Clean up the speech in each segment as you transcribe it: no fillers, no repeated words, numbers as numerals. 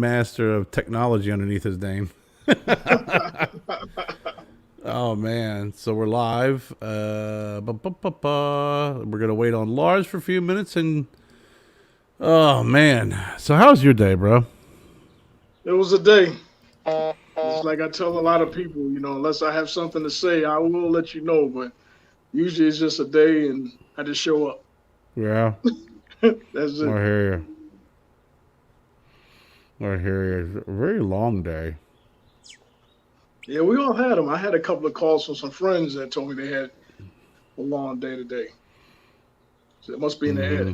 master of technology underneath his name. Oh man, so we're live. We're gonna wait on Lars for a few minutes, and oh man, so how's your day, bro? It was a day. It's like I tell a lot of people, unless I have something to say, I will let you know. But usually it's just a day and I just show up. Yeah, That's I it. hear you. I hear you. It's a very long day. Yeah, we all had them. I had a couple of calls from some friends that told me they had a long day today. So it must be in the air.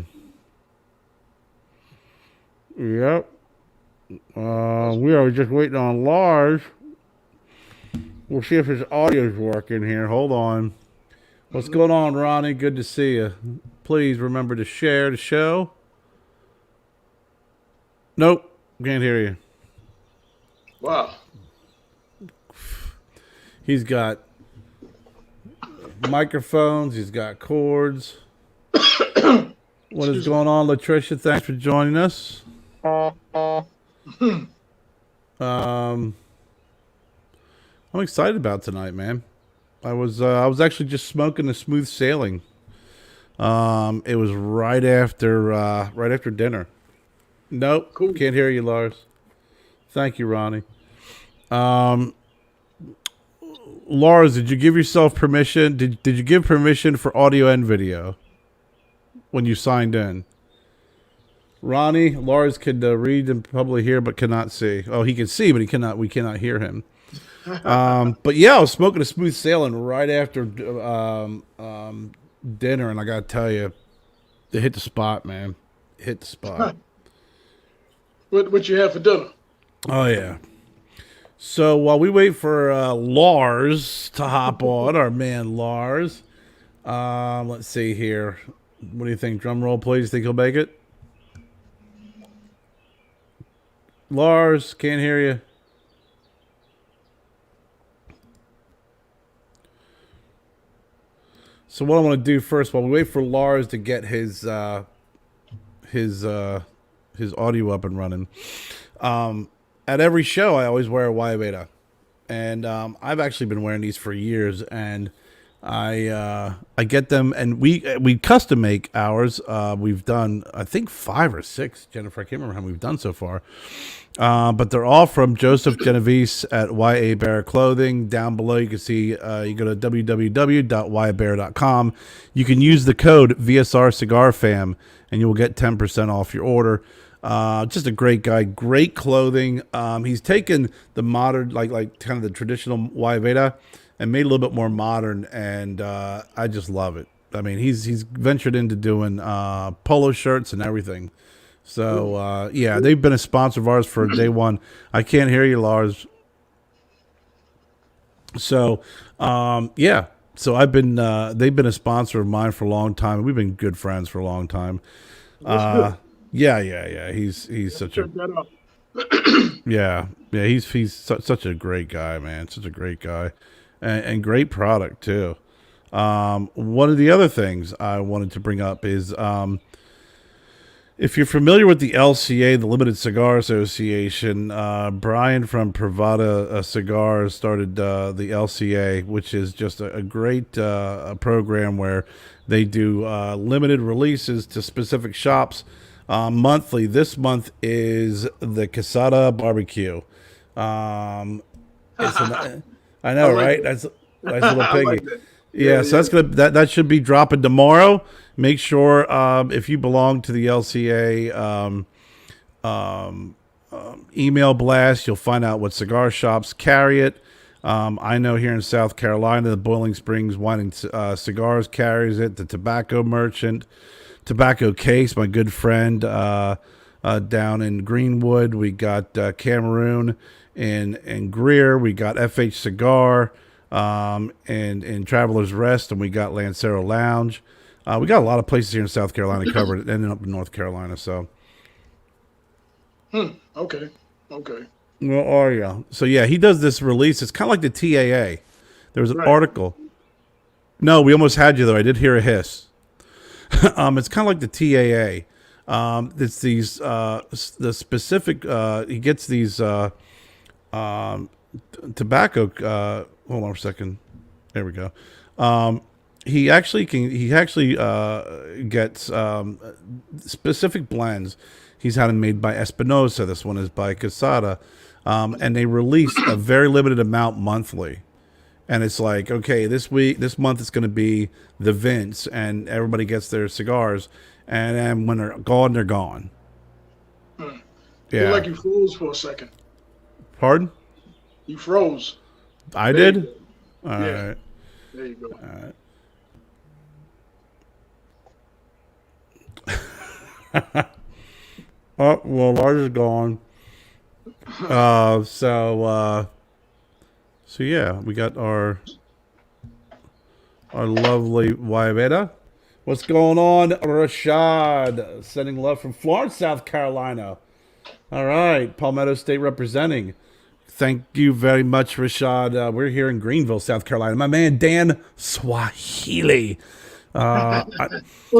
Mm-hmm. Yep. We are just waiting on Lars. We'll see if his audio's working here. Hold on. What's Mhm. going on, Ronnie? Good to see you. Please remember to share the show. Nope, can't hear you. Wow. He's got microphones. He's got cords. What is Excuse me. going on, Latricia? Thanks for joining us. Um, I'm excited about tonight, man. I was actually just smoking a smooth sailing. It was right after dinner. Nope, Cool. can't hear you, Lars. Thank you, Ronnie. Um, Lars, did you give yourself permission? Did you give permission for audio and video when you signed in? Ronnie, Lars could read and probably hear, but cannot see. Oh, he can see, but he cannot. We cannot hear him. But yeah, I was smoking a smooth sailing right after dinner, and I gotta tell you, it hit the spot, man. It hit the spot. What you have for dinner? Oh yeah. So while we wait for Lars to hop on, our man Lars, let's see here. What do you think? Drum roll, please. Think he'll make it? Lars, can't hear you. So what I want to do first, while we wait for Lars to get his his audio up and running, at every show I always wear a Y Beta, and I've actually been wearing these for years, and I get them, and we custom make ours. We've done I think 5 or 6, Jennifer. I can't remember how many we've done so far. But they're all from Joseph Genovese at YA Bear Clothing. Down below, you can see you go to www.yabear.com. You can use the code VSR Cigar Fam, and you will get 10% off your order. Just a great guy, great clothing. He's taken the modern, like kind of the traditional Y Veda, and made it a little bit more modern, and I just love it. I mean, he's ventured into doing polo shirts and everything. So Cool. yeah, Cool. they've been a sponsor of ours for day one. I can't hear you, Lars. So yeah, so I've been they've been a sponsor of mine for a long time. We've been good friends for a long time. That's good. Yeah. He's Let's such check a that out. yeah. Such a great guy, man. Such a great guy, and great product too. One of the other things I wanted to bring up is if you're familiar with the LCA, the Limited Cigar Association, Brian from Pravada Cigars started the LCA, which is just a great a program where they do limited releases to specific shops monthly. This month is the Casada Barbecue. Um, it's an, I I know, like right? that. That's nice little I like piggy. that. Yeah, Yeah, so yeah. that should be dropping tomorrow. Make sure if you belong to the LCA email blast, you'll find out what cigar shops carry it. I know here in South Carolina, the Boiling Springs Wine and Cigars carries it. The Tobacco Merchant, Tobacco Case, my good friend down in Greenwood. We got Cameroon and Greer. We got FH Cigar and Traveler's Rest, and we got Lancero Lounge. We got a lot of places here in South Carolina covered, and then up in North Carolina. So, Okay. Okay. where are you? So yeah, he does this release. It's kind of like the TAA. There was an Right. article. No, we almost had you though. I did hear a hiss. It's kind of like the TAA. It's these the specific. He gets these um, tobacco. Hold on a second. There we go. He actually can. He actually gets specific blends. He's had them made by Espinosa. This one is by Casada, and they release a very limited amount monthly. And it's like, okay, this month it's going to be the Vince, and everybody gets their cigars, and then when they're gone, they're gone. Hmm. Yeah. Feel like you froze for a second. Pardon? You froze. I There you did. go. All Yeah. right. There you go. Oh well, ours is gone. So yeah, we got our lovely Guayabera. What's going on, Rashad? Sending love from Florence, South Carolina. All right, Palmetto State representing. Thank you very much, Rashad. We're here in Greenville, South Carolina. My man Dan Swahili. What's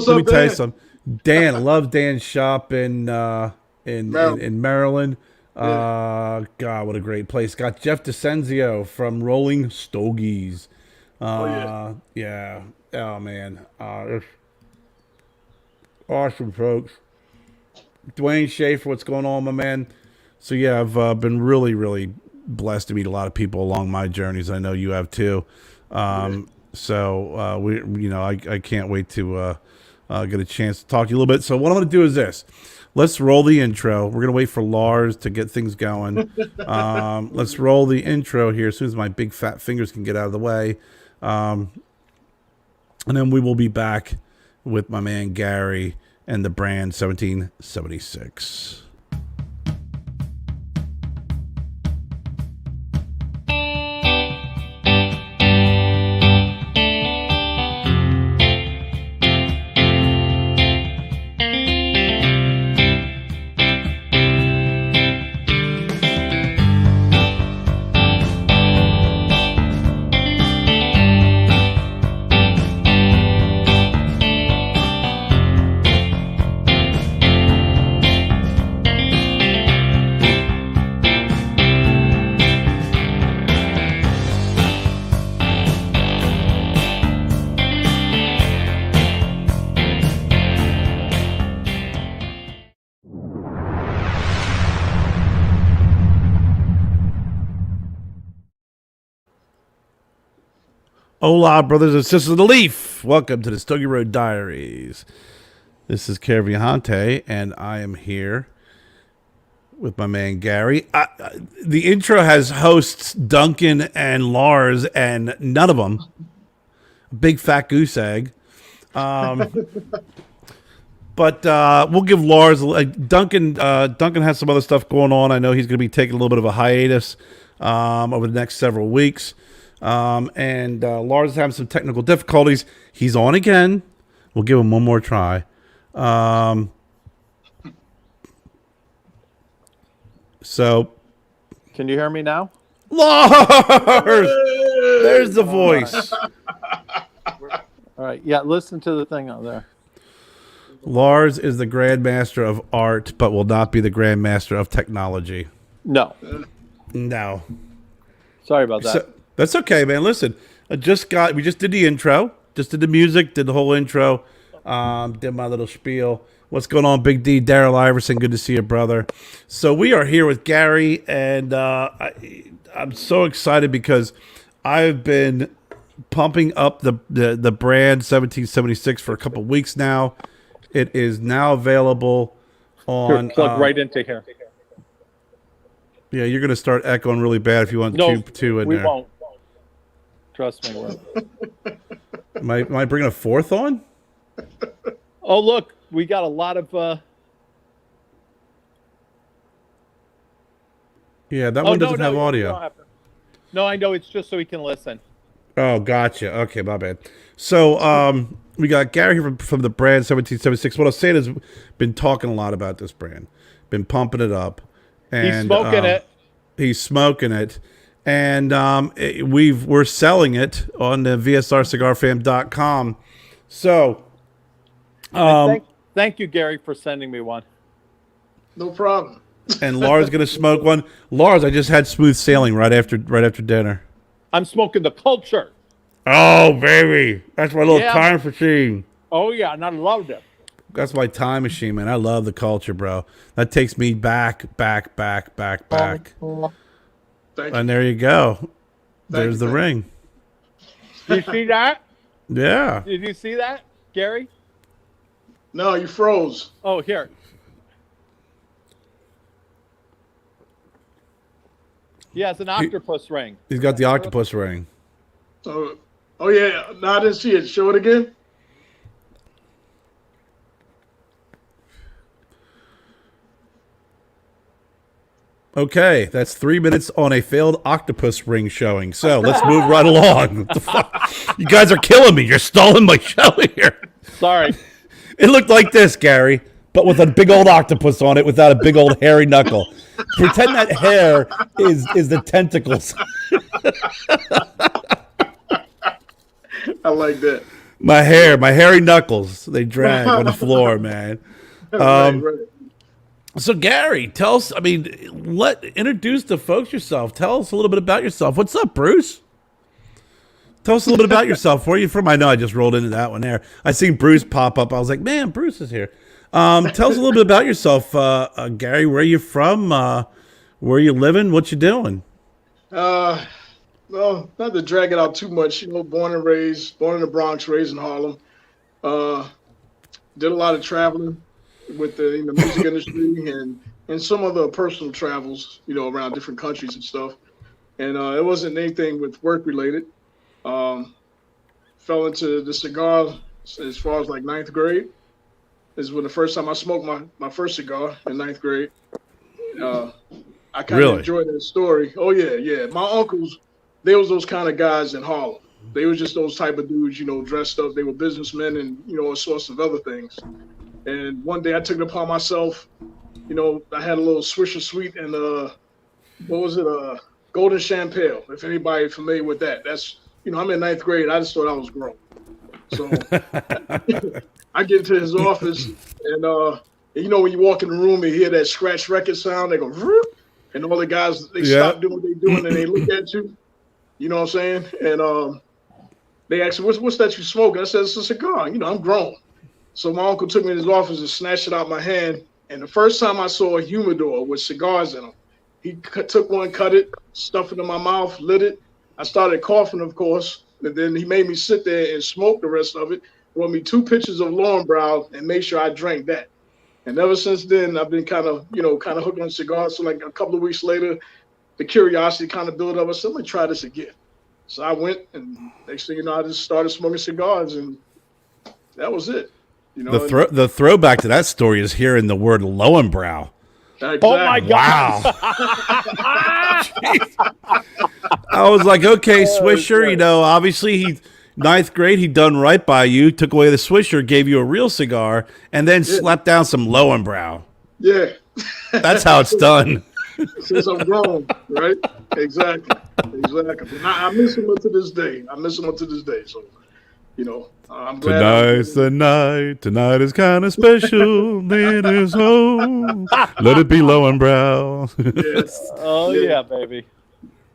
Let me up, tell you Dan? something. Dan, I love Dan's shop in Maryland. Yeah. God, what a great place. Got Jeff DeCenzio from Rolling Stogies. Oh yeah. Yeah. Oh man. It's awesome, folks. Dwayne Schaefer, what's going on, my man? So yeah, I've been really, really blessed to meet a lot of people along my journeys. I know you have too. So I can't wait to get a chance to talk to you a little bit. So what I'm going to do is this. Let's roll the intro. We're going to wait for Lars to get things going. Let's roll the intro here as soon as my big fat fingers can get out of the way. And then we will be back with my man Gary and the brand 1776. Hola, brothers and sisters of the Leaf. Welcome to the Stogie Road Diaries. This is Kerviahante, and I am here with my man Gary. The intro has hosts Duncan and Lars, and none of them. Big fat goose egg. But we'll give Lars Duncan. Duncan has some other stuff going on. I know he's going to be taking a little bit of a hiatus over the next several weeks. And Lars is having some technical difficulties. He's on again. We'll give him one more try. So, can you hear me now? Lars, there's the voice. All right. Yeah, listen to the thing out there. Lars is the grandmaster of art, but will not be the grandmaster of technology. No. No. Sorry about that. So, that's okay, man. Listen, we just did the intro, just did the music, did the whole intro, did my little spiel. What's going on, Big D? Daryl Iverson, good to see you, brother. So we are here with Gary, and I'm so excited because I've been pumping up the brand 1776 for a couple weeks now. It is now available on. Here, plug right into here. Yeah, you're going to start echoing really bad if you want two in we there. We won't. Trust me. Am I bringing a fourth on? Oh, look, we got a lot of. Yeah, that one doesn't have audio. No, I know. It's just so he can listen. Oh, gotcha. Okay, my bad. So, we got Gary here from the brand 1776. What I was saying is, been talking a lot about this brand, been pumping it up, and he's smoking it. He's smoking it, and we're selling it on the VSRCigarFam.com. So, Thank you, Gary, for sending me one. No problem. And Laura's gonna smoke one. Laura's, I just had smooth sailing right after dinner. I'm smoking the culture. Oh baby, that's my little Yeah. time machine. Oh, yeah, and I loved it. That's my time machine, man. I love the culture, bro. That takes me back. Thank you. And there you go. There's the ring. Did you see that? Yeah. Did you see that, Gary? No, you froze. Oh, here. He has an octopus ring. He's got the octopus ring. Oh yeah. No, I didn't see it. Show it again. Okay, that's 3 minutes on a failed octopus ring showing. So let's move right along. What the fuck? You guys are killing me. You're stalling my show here. Sorry. It looked like this, Gary, but with a big old octopus on it without a big old hairy knuckle. Pretend that hair is the tentacles. I like that. My hairy knuckles, they drag on the floor, man. Right. So Gary, tell us, introduce the folks yourself. Tell us a little bit about yourself. What's up, Bruce? Tell us a little bit about yourself. Where are you from? I know I just rolled into that one there. I seen Bruce pop up. I was like, man, Bruce is here. Tell us a little bit about yourself, Gary. Where are you from? Where are you living? What you doing? Well, not to drag it out too much, born in the Bronx, raised in Harlem. Did a lot of traveling with the music industry and some other personal travels, around different countries and stuff. And it wasn't anything with work related. Fell into the cigar as far as like ninth grade. This is when the first time I smoked my first cigar in ninth grade. I kind of enjoyed that story. Oh yeah. My uncles, they was those kind of guys in Harlem. They were just those type of dudes, dressed up. They were businessmen and, a source of other things. And one day I took it upon myself, I had a little Swisher Sweet and what was it? Golden Champagne. If anybody familiar with that, that's, I'm in ninth grade. I just thought I was grown. So I get into his office and when you walk in the room and hear that scratch record sound, they go, vroom, and all the guys, they stop doing what they're doing and they look at you. You know what I'm saying? And they asked me, what's that you smoking? I said, it's a cigar. I'm grown. So my uncle took me in his office and snatched it out of my hand. And the first time I saw a humidor with cigars in them, he took one, cut it, stuffed it in my mouth, lit it. I started coughing, of course. And then he made me sit there and smoke the rest of it. Brought me 2 pitchers of HarlemBrother and made sure I drank that. And ever since then, I've been kind of hooked on cigars. So like a couple of weeks later, the curiosity kind of built up. I said, let me try this again. So I went, and next thing you know, I just started smoking cigars, and that was it. The throwback to that story is hearing the word Lowenbrow. Exactly. Oh my God! Wow. I was like, okay, Swisher. Obviously ninth grade, he done right by you. Took away the Swisher, gave you a real cigar, and then slapped down some Lowenbrow. Yeah. That's how it's done. Since I'm grown, right? Exactly. I miss him to this day. So, I'm glad. Tonight's the night. Tonight is kind of special. It is home. Let it be Lowenbrow. Yes. Oh yeah, baby.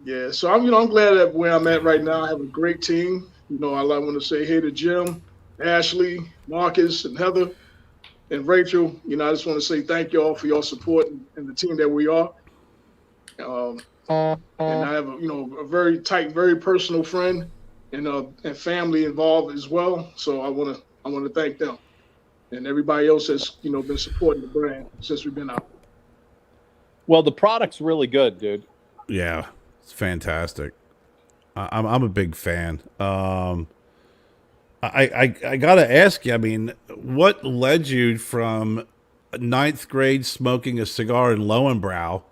Yeah. So I'm glad that where I'm at right now. I have a great team. I want to say hey to Jim, Ashley, Marcus, and Heather, and Rachel. I just want to say thank you all for your support and the team that we are. And I have a very tight, very personal friend and family involved as well. So I want to thank them and everybody else that's been supporting the brand since we've been out. Well, the product's really good, dude. Yeah, it's fantastic. I'm a big fan. I gotta ask you. What led you from ninth grade smoking a cigar in Lowenbrow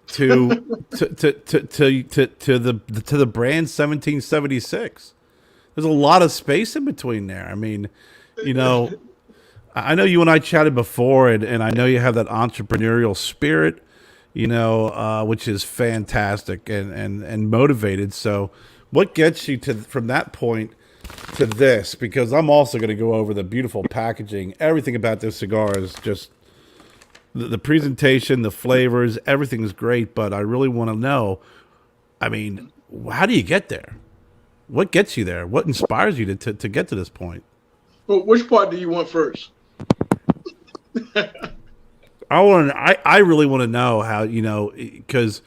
to the brand 1776? There's a lot of space in between there. I know you and I chatted before, and I know you have that entrepreneurial spirit, which is fantastic and motivated. So what gets you from that point to this because I'm also going to go over the beautiful packaging. Everything about this cigar is just the presentation, the flavors, everything is great. But I really want to know. I mean, how do you get there? What gets you there? What inspires you to get to this point? Well, which part do you want first? I really want to know how, because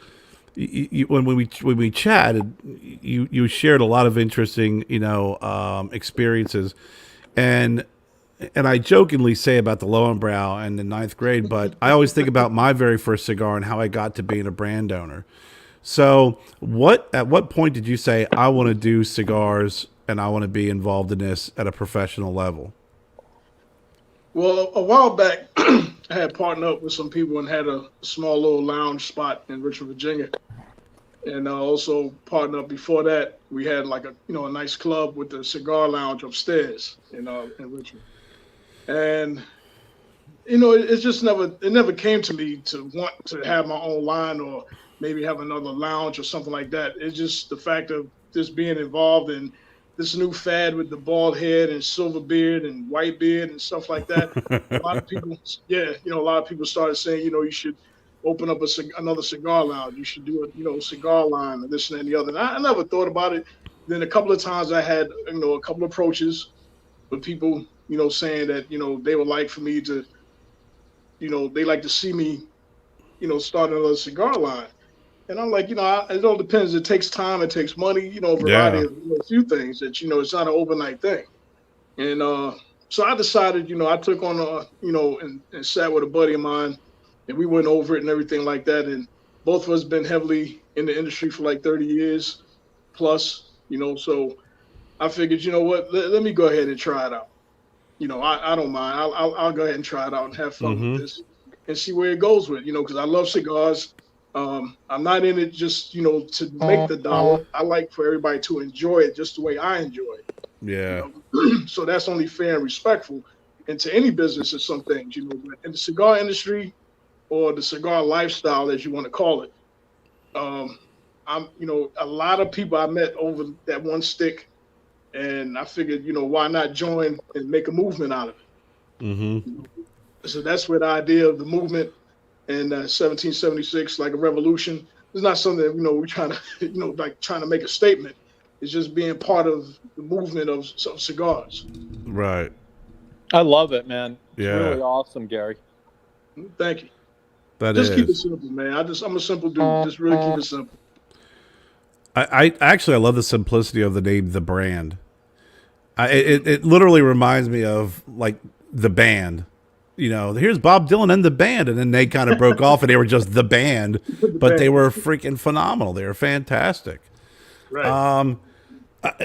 when we chatted, you shared a lot of interesting experiences, and I jokingly say about the Lowenbrow and the ninth grade, but I always think about my very first cigar and how I got to being a brand owner. So at what point did you say I want to do cigars and I want to be involved in this at a professional level? Well, a while back, I had partnered up with some people and had a small little lounge spot in Richmond, Virginia. And also partnered up before that, we had like a nice club with the cigar lounge upstairs in Richmond. And it never came to me to want to have my own line or maybe have another lounge or something like that. It's just the fact of just being involved in this new fad with the bald head and silver beard and white beard and stuff like that. A lot of people, a lot of people started saying, you should open up another cigar lounge. You should do a cigar line and this and that and the other. And I never thought about it. Then a couple of times I had, a couple of approaches with people, saying that, they would like for me to, they like to see me, start another cigar line. And I'm like, it all depends. It takes time. It takes money, a variety of a few things that, it's not an overnight thing. And so I decided, I took on, and sat with a buddy of mine and we went over it and everything like that. And both of us been heavily in the industry for like 30 years plus, so I figured, let me go ahead and try it out. I don't mind. I'll go ahead and try it out and have fun with this and see where it goes with, because I love cigars. I'm not in it just, to make the dollar. I like for everybody to enjoy it just the way I enjoy it. Yeah. So that's only fair and respectful. And to any business or some things, in the cigar industry or the cigar lifestyle, as you want to call it. A lot of people I met over that one stick, and I figured, why not join and make a movement out of it? Mm-hmm. So that's where the idea of the movement in 1776, like a revolution, it's not something that, we're trying to, like trying to make a statement. It's just being part of the movement of cigars. Right. I love it, man. It's Yeah. really awesome, Gary. Thank you. Just keep it simple, man. I'm a simple dude. Just really keep it simple. I love the simplicity of the name, the brand. It literally reminds me of like the band. Here's Bob Dylan and the band, and then they kind of broke off and they were just the band, but they were freaking phenomenal. They were fantastic. Right.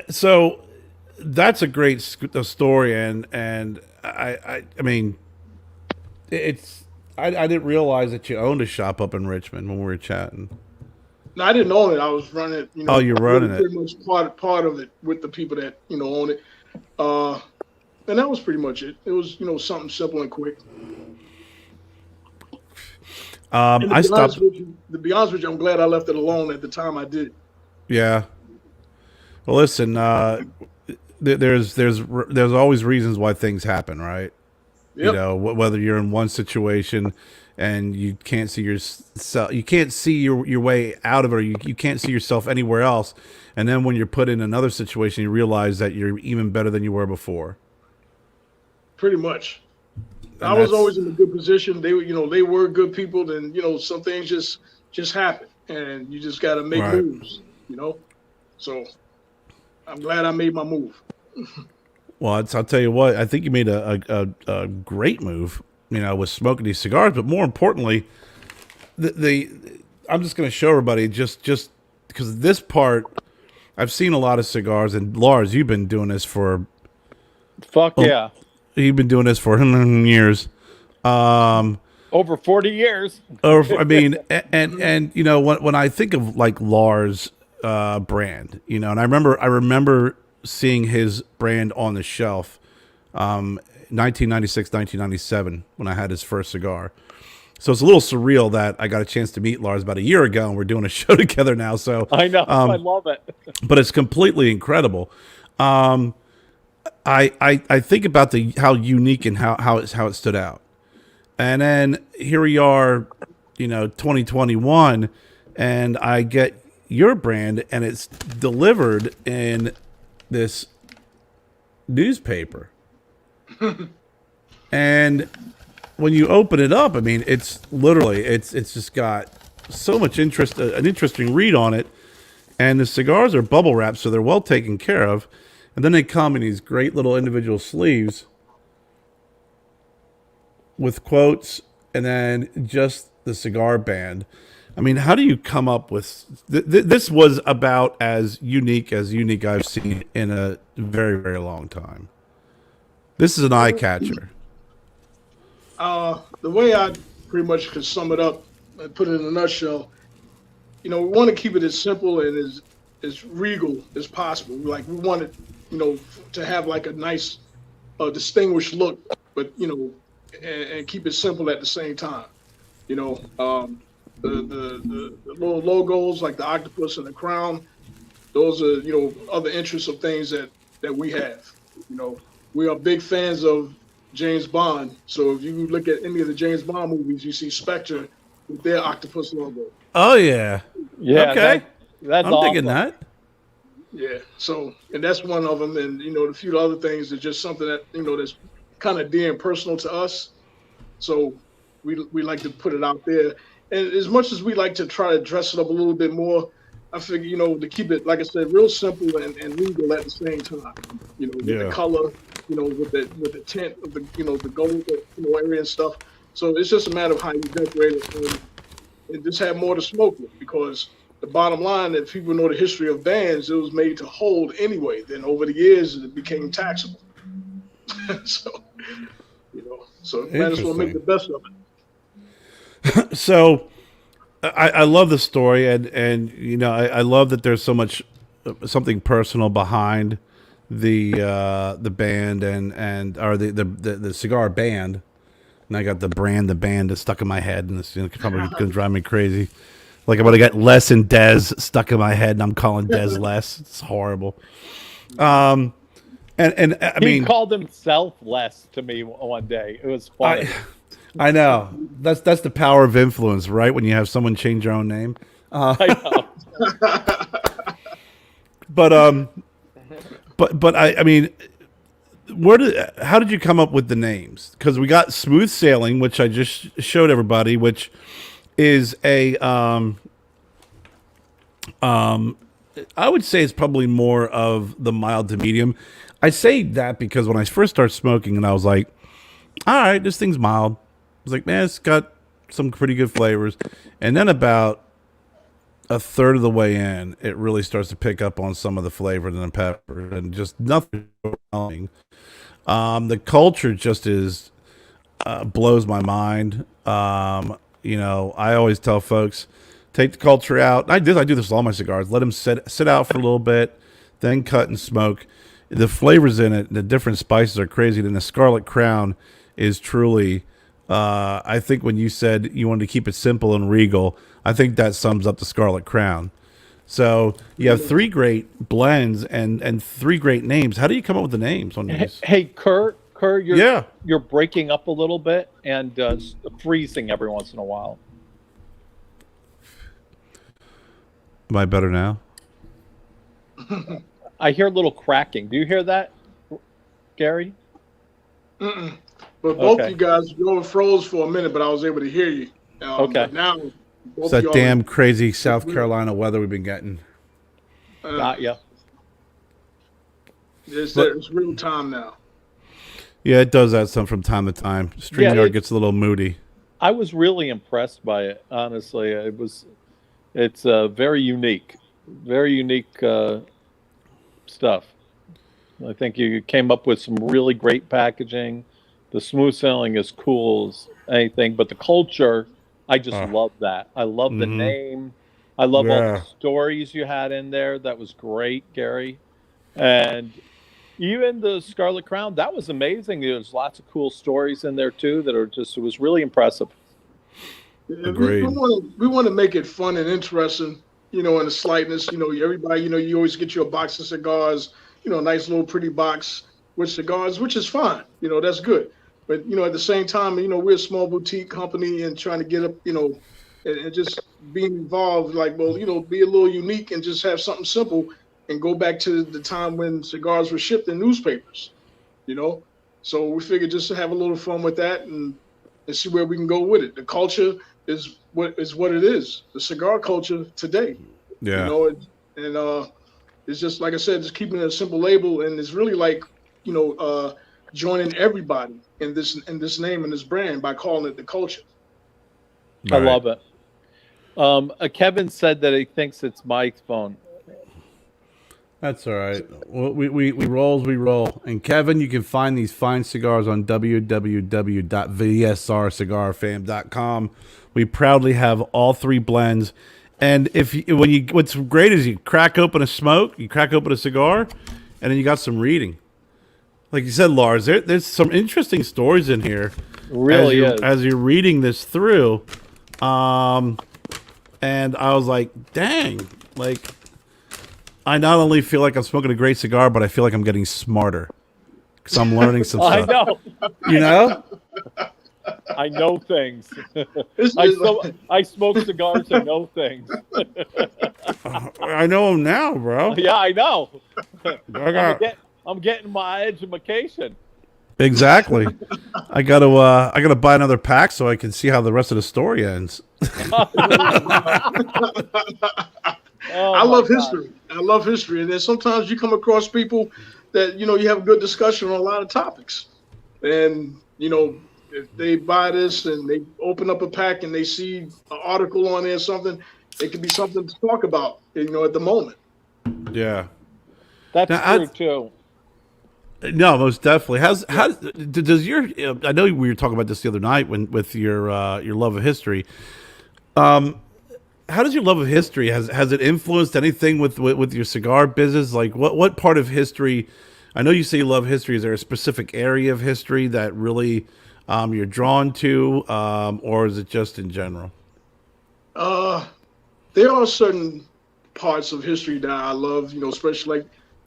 So that's a great story, and I mean, I didn't realize that you owned a shop up in Richmond when we were chatting. No, I didn't own it. I was running it. Oh, you're running it. Pretty much part of it with the people that own it. And that was pretty much it. It was something simple and quick. And to be honest with you, I'm glad I left it alone at the time I did. Yeah. Well, listen. There's always reasons why things happen, right? Yep. Whether you're in one situation and you can't see your way out of it, or you can't see yourself anywhere else, and then when you're put in another situation, you realize that you're even better than you were before. Pretty much. I was always in a good position. They were good people. Then some things just happen, and you just got to make moves. So I'm glad I made my move. Well, I'll tell you what. I think you made a great move. With smoking these cigars, but more importantly, I'm just going to show everybody just because this part. I've seen a lot of cigars, and Lars, you've been doing this for. Fuck yeah. You've been doing this for years. Over 40 years. I mean, and when I think of like Lars' brand, and I remember seeing his brand on the shelf, 1996, 1997, when I had his first cigar. So it's a little surreal that I got a chance to meet Lars about a year ago, and we're doing a show together now. So I know, I love it. But it's completely incredible. I think about how unique and how it stood out. And then here we are, 2021, and I get your brand, and it's delivered in this newspaper. And when you open it up, I mean, it's literally it's just got so much interest, an interesting read on it, and the cigars are bubble wrapped, so they're well taken care of, and then they come in these great little individual sleeves with quotes, and then just the cigar band. I mean, how do you come up with this? Was about as unique I've seen in a very, very long time. This is an eye catcher. The way I pretty much could sum it up and put it in a nutshell, we want to keep it as simple and as regal as possible. Like we want it, to have like a nice, distinguished look, but and keep it simple at the same time. The little logos like the octopus and the crown, those are other interests of things that we have. We are big fans of James Bond, so if you look at any of the James Bond movies, you see Spectre with their octopus logo. Oh yeah, okay, that's I'm awesome. digging that. Yeah, so and that's one of them, and a few other things are just something that that's kind of dear and personal to us. So we like to put it out there, and as much as we like to try to dress it up a little bit more, I figure to keep it, like I said, real simple and legal at the same time. With the color, with the tint of the the gold area and stuff. So it's just a matter of how you decorate it and just have more to smoke with, because the bottom line, if people know the history of bands, it was made to hold anyway. Then over the years, it became taxable. So, so might as well make the best of it. So, I love the story, and I love that there's so much something personal behind the band and or the cigar band. And I got the band is stuck in my head, and it's probably going to drive me crazy. Like I'm going to get Les and Dez stuck in my head, and I'm calling Dez Les. It's horrible. And I mean, he called himself Les to me one day. It was funny. I know. That's the power of influence, right? When you have someone change their own name. I know. But I mean, how did you come up with the names? Because we got Smooth Sailing, which I just showed everybody, which is I would say it's probably more of the mild to medium. I say that because when I first started smoking, and I was like, all right, this thing's mild. I was like, man, it's got some pretty good flavors. And then about a third of the way in, it really starts to pick up on some of the flavor and the pepper, and just nothing overwhelming. The culture just blows my mind. I always tell folks, take the culture out. I do this with all my cigars. Let them sit out for a little bit, then cut and smoke. The flavors in it, the different spices are crazy. And the Scarlet Crown is truly, I think when you said you wanted to keep it simple and regal, I think that sums up the Scarlet Crown. So you have 3 great blends and 3 great names. How do you come up with the names on these? Hey, Kerr, you're breaking up a little bit and freezing every once in a while. Am I better now? I hear a little cracking. Do you hear that, Gary? Mm-mm. But both you guys, you froze for a minute, but I was able to hear you. Okay. Now, it's that damn crazy South Carolina weather we've been getting. Got ya. It's real time now. Yeah, it does that some from time to time. StreamYard gets a little moody. I was really impressed by it, honestly. It's very unique stuff. I think you came up with some really great packaging. The smooth sailing is cool as anything, but the culture, I just love that. I love the name. I love all the stories you had in there. That was great, Gary. And even the Scarlet Crown, that was amazing. There's lots of cool stories in there too that it was really impressive. Agreed. We want to make it fun and interesting, and the slightness, everybody, you always get you a box of cigars, nice little pretty box, with cigars, which is fine. That's good. But at the same time, we're a small boutique company and trying to get up, and just being involved. Like, well, be a little unique and just have something simple and go back to the time when cigars were shipped in newspapers. So we figured just to have a little fun with that and see where we can go with it. The culture is what it is. The cigar culture today. Yeah. And it's just like I said, just keeping it a simple label, and it's really like joining everybody in this name and this brand by calling it the culture. Right. I love it. Kevin said that he thinks it's Mike's phone. That's all right. Well, we roll as we roll. And Kevin, you can find these fine cigars on www.vsrcigarfam.com. We proudly have all three blends. And what's great is you crack open a smoke, you crack open a cigar, and then you got some reading. Like you said, Lars, there's some interesting stories in here. Really as you're reading this through. And I was like, dang, like, I not only feel like I'm smoking a great cigar, but I feel like I'm getting smarter because I'm learning some stuff. I know. You know? I know things. I smoke cigars and know things. I know them now, bro. Yeah, I know. I'm getting my education. Exactly. I gotta buy another pack so I can see how the rest of the story ends. I love history. I love history. And then sometimes you come across people that, you have a good discussion on a lot of topics. And, if they buy this and they open up a pack and they see an article on there or something, it could be something to talk about, at the moment. Yeah. That's true, too. No, most definitely. How does your? I know we were talking about this the other night with your love of history. How does your love of history has it influenced anything with your cigar business? Like what part of history? I know you say you love history. Is there a specific area of history that really you're drawn to, or is it just in general? There are certain parts of history that I love. Especially like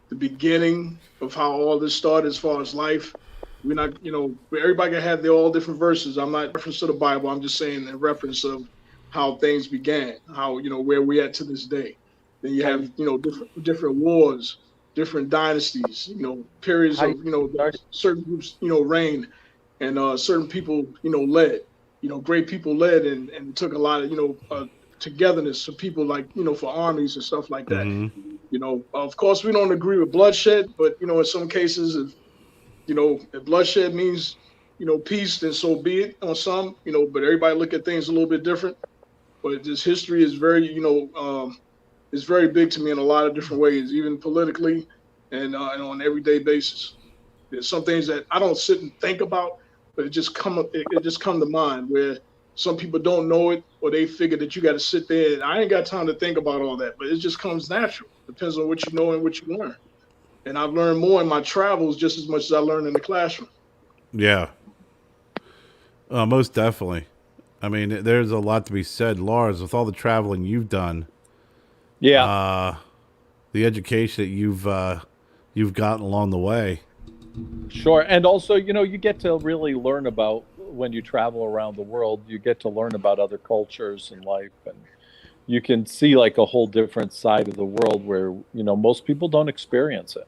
the beginning of how all this started as far as life. We're not, everybody can have their all different verses. I'm not reference to the Bible. I'm just saying in reference of how things began, how, where we're at to this day. Then you have, different wars, different dynasties, periods of, certain groups, reign, and certain people, led, great people led, and it took a lot of, togetherness for people like, for armies and stuff like that. Mm-hmm. Of course, we don't agree with bloodshed, but, in some cases, if bloodshed means, peace, then so be it on some, but everybody look at things a little bit different. But this history is very, is very big to me in a lot of different ways, even politically and on an everyday basis. There's some things that I don't sit and think about, but it just come to mind where some people don't know it, or they figure that you got to sit there. And I ain't got time to think about all that, but it just comes natural. Depends on what you know and what you learn. And I've learned more in my travels just as much as I learned in the classroom. Yeah. Most definitely. I mean, there's a lot to be said, Lars, with all the traveling you've done. Yeah. The education that you've gotten along the way. Sure. And also, you get to really learn about, when you travel around the world, you get to learn about other cultures and life, and you can see like a whole different side of the world where, most people don't experience it.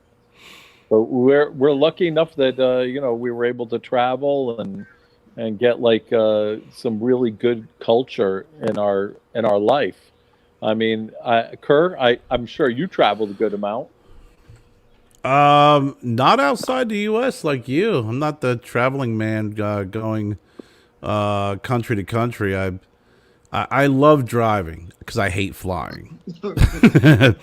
But we're lucky enough that, we were able to travel and get like some really good culture in our life. I mean, Kerr, I'm sure you traveled a good amount. Not outside the U.S. like you. I'm not the traveling man going country to country. I love driving because I hate flying, and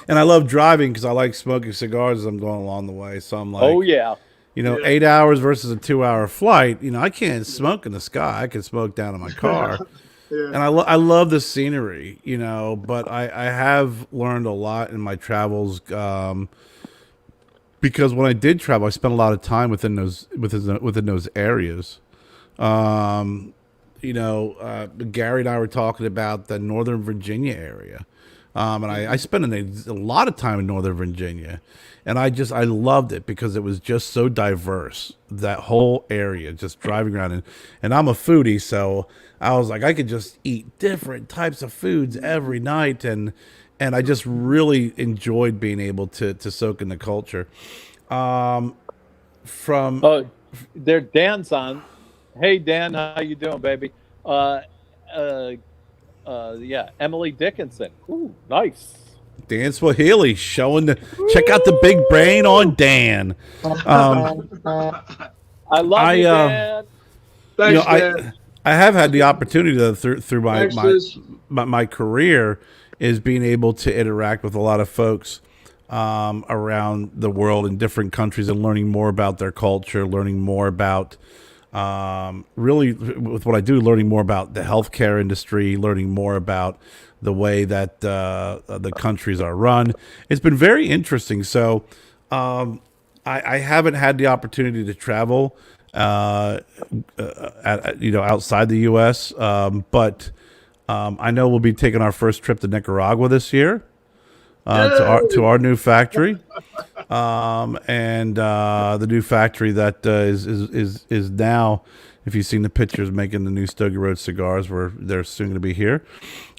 I love driving because I like smoking cigars as I'm going along the way. So I'm like, oh yeah. 8 hours versus a 2-hour flight. I can't smoke in the sky. I can smoke down in my car. Yeah. And I love the scenery, but I have learned a lot in my travels because when I did travel, I spent a lot of time within those areas. Gary and I were talking about the Northern Virginia area. And I spent a lot of time in Northern Virginia, and I loved it because it was just so diverse. That whole area, just driving around, and I'm a foodie, so I was like, I could just eat different types of foods every night, and I just really enjoyed being able to soak in the culture. From Oh, there, Dan's on. Hey, Dan, how you doing, baby? Uh, uh, yeah, Emily Dickinson. Ooh, nice. Dan Swahili showing check out the big brain on Dan. I love you, Dan. Thanks, Dan. I have had the opportunity to through Thanks, sis. my career is being able to interact with a lot of folks around the world in different countries and learning more about their culture, learning more about really with what I do, learning more about the healthcare industry, learning more about the way that the countries are run. It's been very interesting. So I haven't had the opportunity to travel, outside the U.S., but I know we'll be taking our first trip to Nicaragua this year. To our new factory, and the new factory that is now, if you've seen the pictures, making the new Stogie Road cigars, where they're soon going to be here.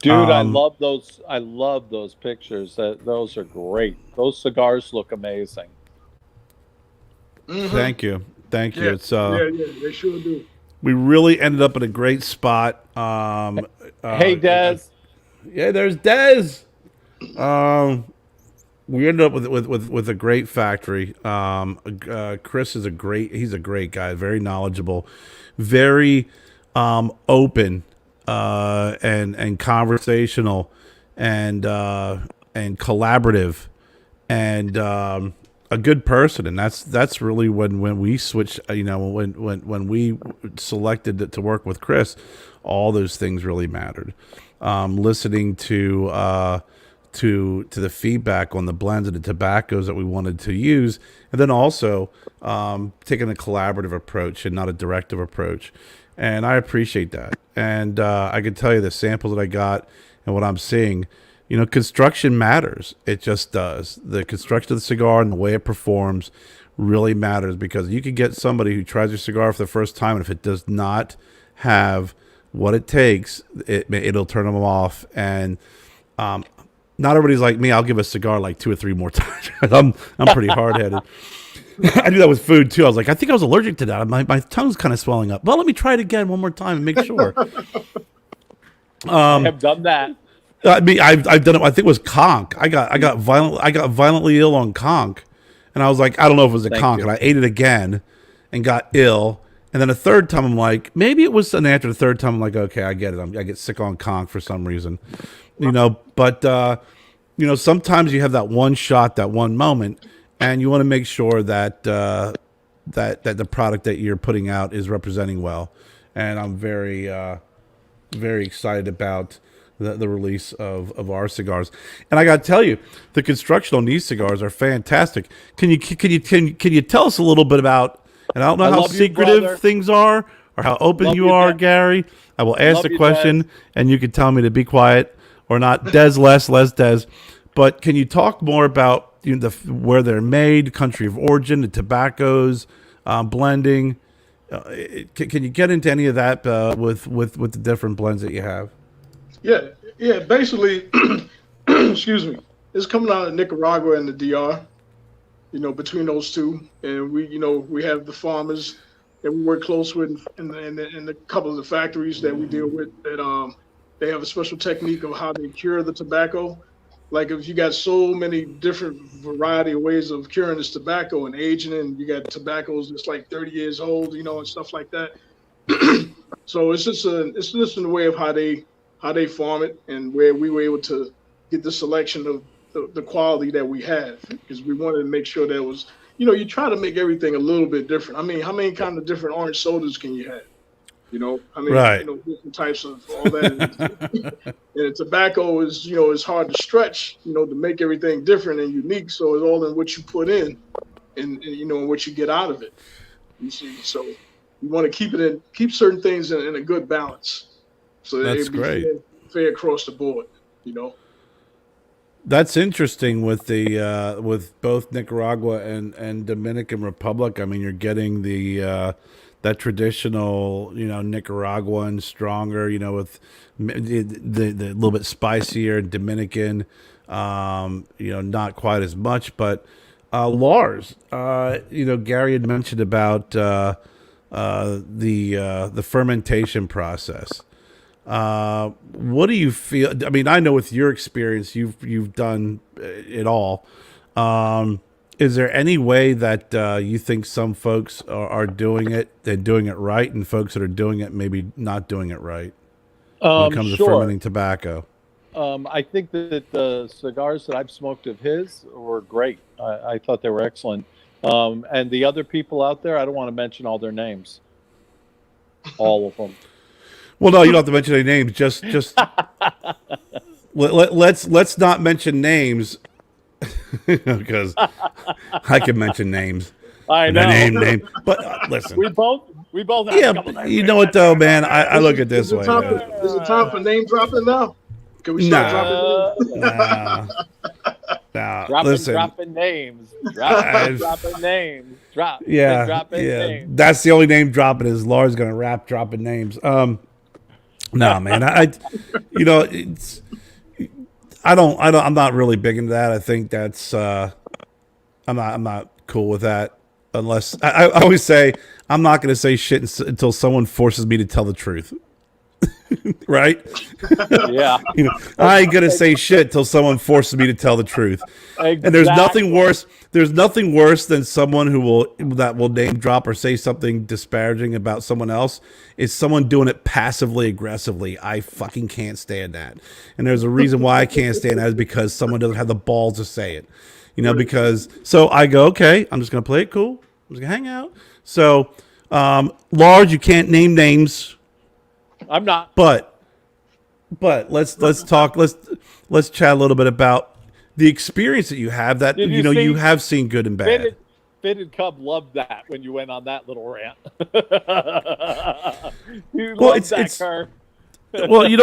Dude, I love those. I love those pictures. Those are great. Those cigars look amazing. Mm-hmm. Thank you. Yeah. It's they sure do. We really ended up in a great spot. Hey, Des. Yeah, there's Des. We ended up with a great factory. Chris is he's a great guy, very knowledgeable, very open, and conversational, and collaborative, and a good person. And that's really when we switched. When we selected to work with Chris, all those things really mattered. Listening to the feedback on the blends and the tobaccos that we wanted to use, and then also taking a collaborative approach and not a directive approach. And I appreciate that. And I can tell you the samples that I got and what I'm seeing, construction matters. It just does. The construction of the cigar and the way it performs really matters, because you could get somebody who tries your cigar for the first time, and if it does not have what it takes, it'll turn them off. And not everybody's like me. I'll give a cigar like 2 or 3 more times. I'm pretty hard headed. I do that with food too. I was like, I think I was allergic to that. My tongue's kind of swelling up. Well, let me try it again one more time and make sure. I have done that. I mean, I've done it. I think it was conch. I got violently ill on conch, and I was like, I don't know if it was a conch, and I ate it again, and got ill. And then a third time, I'm like, maybe it was. And after the third time, I'm like, okay, I get it. I get sick on conch for some reason, But sometimes you have that one shot, that one moment, and you want to make sure that that the product that you're putting out is representing well. And I'm very very excited about the release of our cigars. And I got to tell you, the construction on these cigars are fantastic. Can you tell us a little bit about? And I don't know how secretive things are or how open you are, Gary. I will ask the question, and you can tell me to be quiet or not. Des less Des. But can you talk more about where they're made, country of origin, the tobaccos, blending? Can you get into any of that with the different blends that you have? Yeah. Basically, excuse me. It's coming out of Nicaragua and the DR. Between those two, and we have the farmers that we work close with, and a couple of the factories that we deal with. That they have a special technique of how they cure the tobacco. Like if you got so many different variety of ways of curing this tobacco and aging it, and you got tobaccos that's like 30 years old, and stuff like that. So it's just in the way of how they farm it, and where we were able to get the selection of the quality that we have, because we wanted to make sure that was, you try to make everything a little bit different. I mean, how many kind of different orange sodas can you have? Right. Different types of all that. And the tobacco is, it's hard to stretch, to make everything different and unique. So it's all in what you put in and what you get out of it. You see, so you want to keep certain things in a good balance. So that's great. Fair across the board, That's interesting with the with both Nicaragua and Dominican Republic. I mean, you're getting the that traditional, Nicaraguan stronger, with the little bit spicier Dominican, not quite as much. But Lars, Gary had mentioned about the fermentation process. What do you feel? I mean, I know with your experience, you've done it all. Is there any way that you think some folks are doing it, they're doing it right, and folks that are doing it maybe not doing it right when it comes to Sure. fermenting tobacco? I think that the cigars that I've smoked of his were great. I thought they were excellent. And the other people out there, I don't want to mention all their names, all of them. Well, no, you don't have to mention any names. Just let's not mention names because I can mention names. I know. Name. But listen, we both. Have yeah, you know what though, man? I look at this way. Is it time for name dropping now? Can we start dropping names? Nah. Listen. Dropping names. Dropping names. Yeah. Names. That's the only name dropping is Lars gonna rap dropping names. No, man. I'm not really big into that. I think that's I'm not cool with that. Unless I always say I'm not going to say shit until someone forces me to tell the truth. Right? Yeah. I ain't gonna say shit till someone forces me to tell the truth. Exactly. And there's nothing worse. There's nothing worse than someone who will name drop or say something disparaging about someone else. Is someone doing it passively aggressively. I fucking can't stand that. And there's a reason why I can't stand that is because someone doesn't have the balls to say it. Because so I go, okay, I'm just gonna play it cool. I'm just gonna hang out. So, Lars, you can't name names. I'm not. But let's talk. Let's chat a little bit about the experience that you have. That you have seen good and bad. Fitted Cub loved that when you went on that little rant. Well, you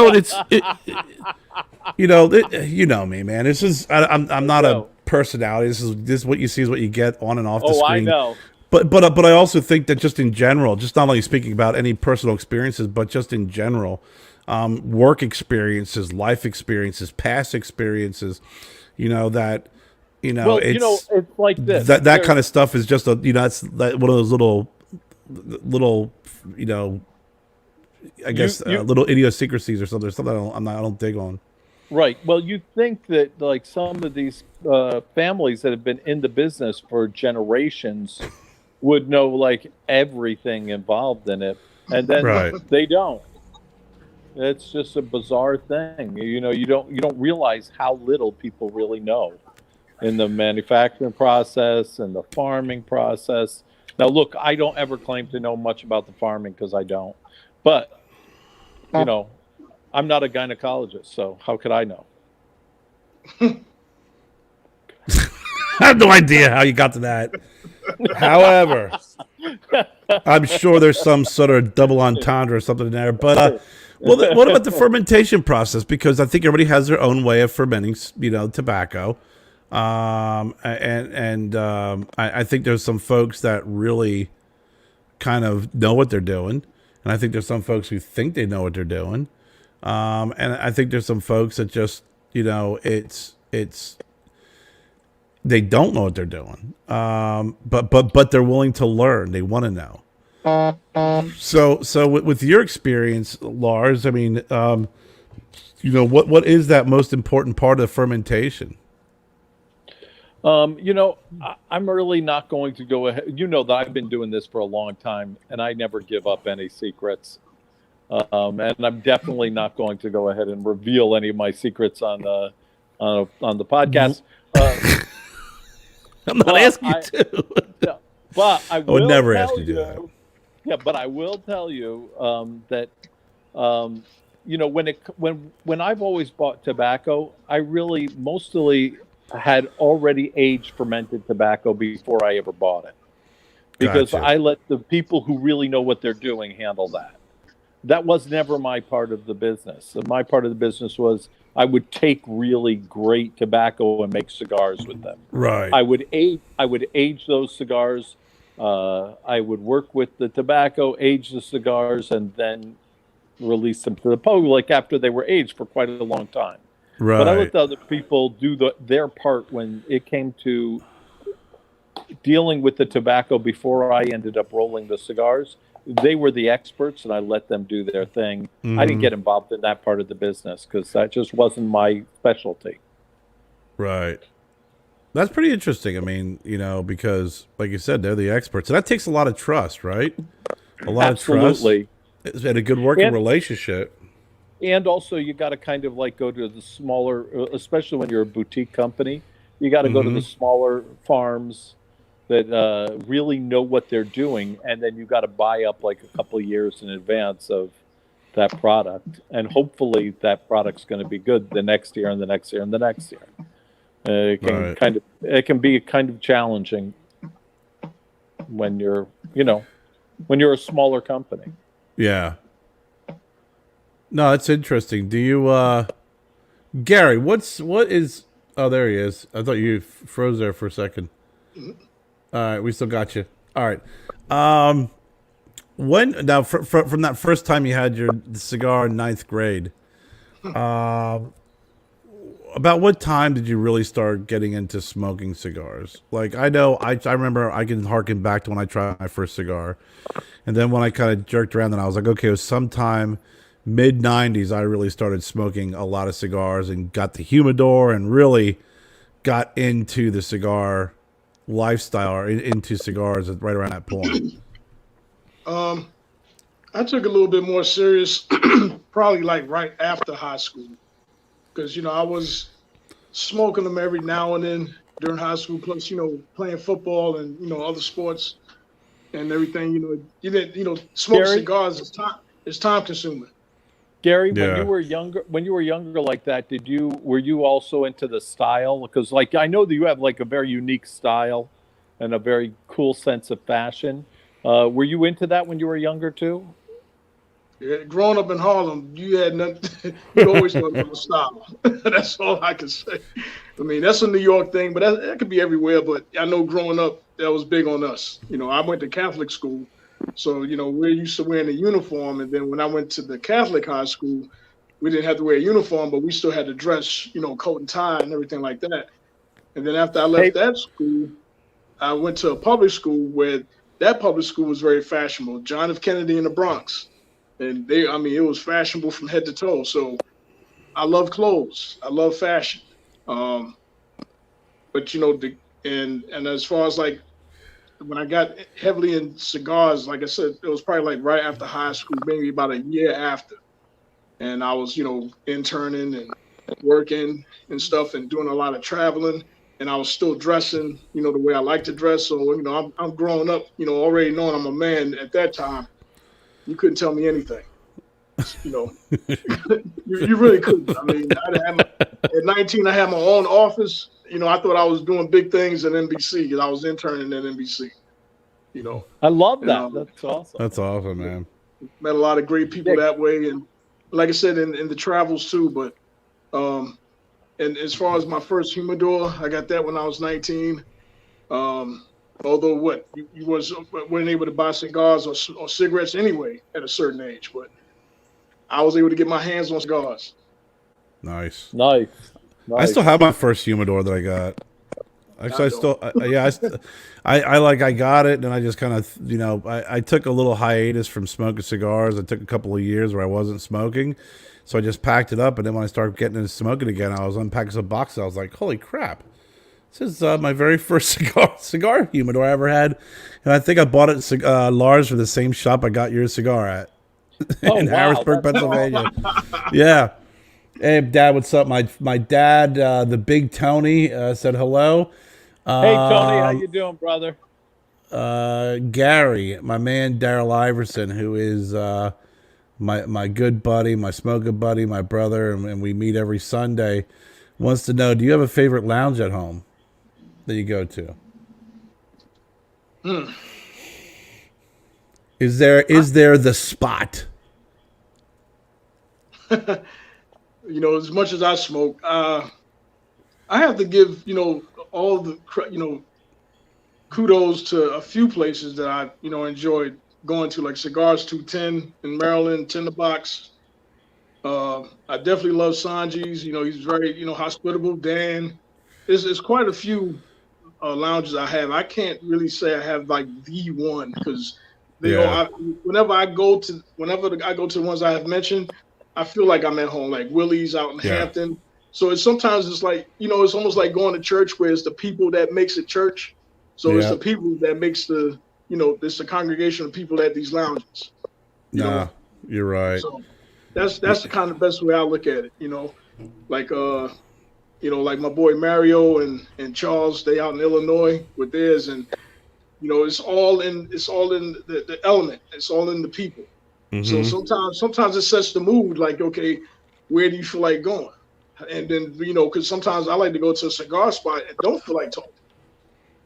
know me, man. This is I'm not a personality. This is what you see is what you get on and off the screen. I know. But I also think that just in general, just not only speaking about any personal experiences, but just in general, work experiences, life experiences, past experiences, it's like this. That kind of stuff is just it's one of those little, I guess little idiosyncrasies or something I don't dig on. Right. Well, you think that like some of these families that have been in the business for generations would know like everything involved in it, and then they don't. It's just a bizarre thing. You don't realize how little people really know in the manufacturing process and the farming process. Now, look, I don't ever claim to know much about the farming because I don't. But I'm not a gynecologist, so how could I know? I have no idea how you got to that. However, I'm sure there's some sort of double entendre or something in there. But what about the fermentation process? Because I think everybody has their own way of fermenting, tobacco. I think there's some folks that really kind of know what they're doing, and I think there's some folks who think they know what they're doing. And I think there's some folks that just, they don't know what they're doing. But they're willing to learn. They want to know. So with your experience, Lars, I mean, what is that most important part of fermentation? I'm really not going to go ahead. You know that I've been doing this for a long time, and I never give up any secrets. And I'm definitely not going to go ahead and reveal any of my secrets on the podcast. I'm not asking you to. But I would never ask you to do that. Yeah, but I will tell you that when I've always bought tobacco, I really mostly had already aged fermented tobacco before I ever bought it, because I let the people who really know what they're doing handle that. That was never my part of the business. My part of the business was I would take really great tobacco and make cigars with them. Right. I would age those cigars. I would work with the tobacco, age the cigars, and then release them to the public after they were aged for quite a long time. Right. But I let the other people do their part when it came to dealing with the tobacco before I ended up rolling the cigars. They were the experts, and I let them do their thing. I didn't get involved in that part of the business because that just wasn't my specialty. Right. That's pretty interesting. I mean, because like you said, they're the experts. And that takes a lot of trust, right? A lot of trust. And a good working relationship. And also you got to kind of like go to the smaller, especially when you're a boutique company, you got to go to the smaller farms that really know what they're doing. And then you got to buy up like a couple of years in advance of that product. And hopefully that product's going to be good the next year and the next year and the next year. It can be kind of challenging when you're a smaller company. Yeah. No, it's interesting. Do you, Gary? What is? Oh, there he is. I thought you froze there for a second. All right, we still got you. All right. When now from that first time you had your cigar in ninth grade, about what time did you really start getting into smoking cigars? Like I know, I remember I can harken back to when I tried my first cigar, and then when I kind of jerked around, then I was like, okay, it was sometime mid '90s. I really started smoking a lot of cigars and got the humidor and really got into the cigar lifestyle or into cigars right around that point. I took a little bit more serious, probably like right after high school. Because, I was smoking them every now and then during high school, plus, playing football and, other sports and everything. You didn't, smoke cigars is time consuming. Gary, when you were younger like that, were you also into the style? Because like I know that you have like a very unique style and a very cool sense of fashion. Were you into that when you were younger too? Yeah, growing up in Harlem, you had nothing. You always know the style. That's all I can say. I mean, that's a New York thing, but that could be everywhere. But I know growing up, that was big on us. I went to Catholic school, so we're used to wearing a uniform. And then when I went to the Catholic high school, we didn't have to wear a uniform, but we still had to dress, coat and tie and everything like that. And then after I left that school, I went to a public school where that public school was very fashionable. John F. Kennedy in the Bronx. And it was fashionable from head to toe. So I love clothes. I love fashion. But and as far as like when I got heavily in cigars, like I said, it was probably like right after high school, maybe about a year after. And I was, interning and working and stuff and doing a lot of traveling. And I was still dressing, the way I like to dress. So, I'm growing up, already knowing I'm a man at that time. You couldn't tell me anything. You really couldn't. I mean, at 19, I had my own office. I thought I was doing big things at NBC because I was interning at NBC. I love that. That's awesome. That's awesome, man. Met a lot of great people that way, and like I said, in the travels too. But and as far as my first humidor, I got that when I was 19. Although you weren't able to buy cigars or cigarettes anyway at a certain age, but I was able to get my hands on cigars. Nice. I still have my first humidor that I got. Actually, I got it, and I just kind of, I took a little hiatus from smoking cigars. I took a couple of years where I wasn't smoking, so I just packed it up, and then when I started getting into smoking again, I was unpacking some boxes. I was like, holy crap. This is my very first cigar humidor I ever had, and I think I bought it Lars from the same shop I got your cigar at in Harrisburg, Pennsylvania. Yeah. Hey, Dad, what's up? My dad, the big Tony, said hello. Hey, Tony, how you doing, brother? Gary, my man Daryl Iverson, who is my good buddy, my smoking buddy, my brother, and we meet every Sunday, wants to know, do you have a favorite lounge at home that you go to? Is there the spot? as much as I smoke, I have to give all the kudos to a few places that I enjoyed going to, like Cigars 210 in Maryland, Tinderbox. I definitely love Sanji's. He's very hospitable. Dan, there's quite a few lounges I have. I can't really say I have like the one because they all. Yeah. Whenever I go to the ones I have mentioned, I feel like I'm at home. Like Willie's out in Yeah. Hampton. So it's like it's almost like going to church where it's the people that makes it church. So it's Yeah. the people that makes it's the congregation of people at these lounges. You Nah, know, you're right. so that's the kind of best way I look at it. Like like my boy Mario and Charles, they out in Illinois with theirs, and it's all in the element. It's all in the people. So Mm-hmm. sometimes it sets the mood. Like, okay, where do you feel like going? And then because sometimes I like to go to a cigar spot and don't feel like talking.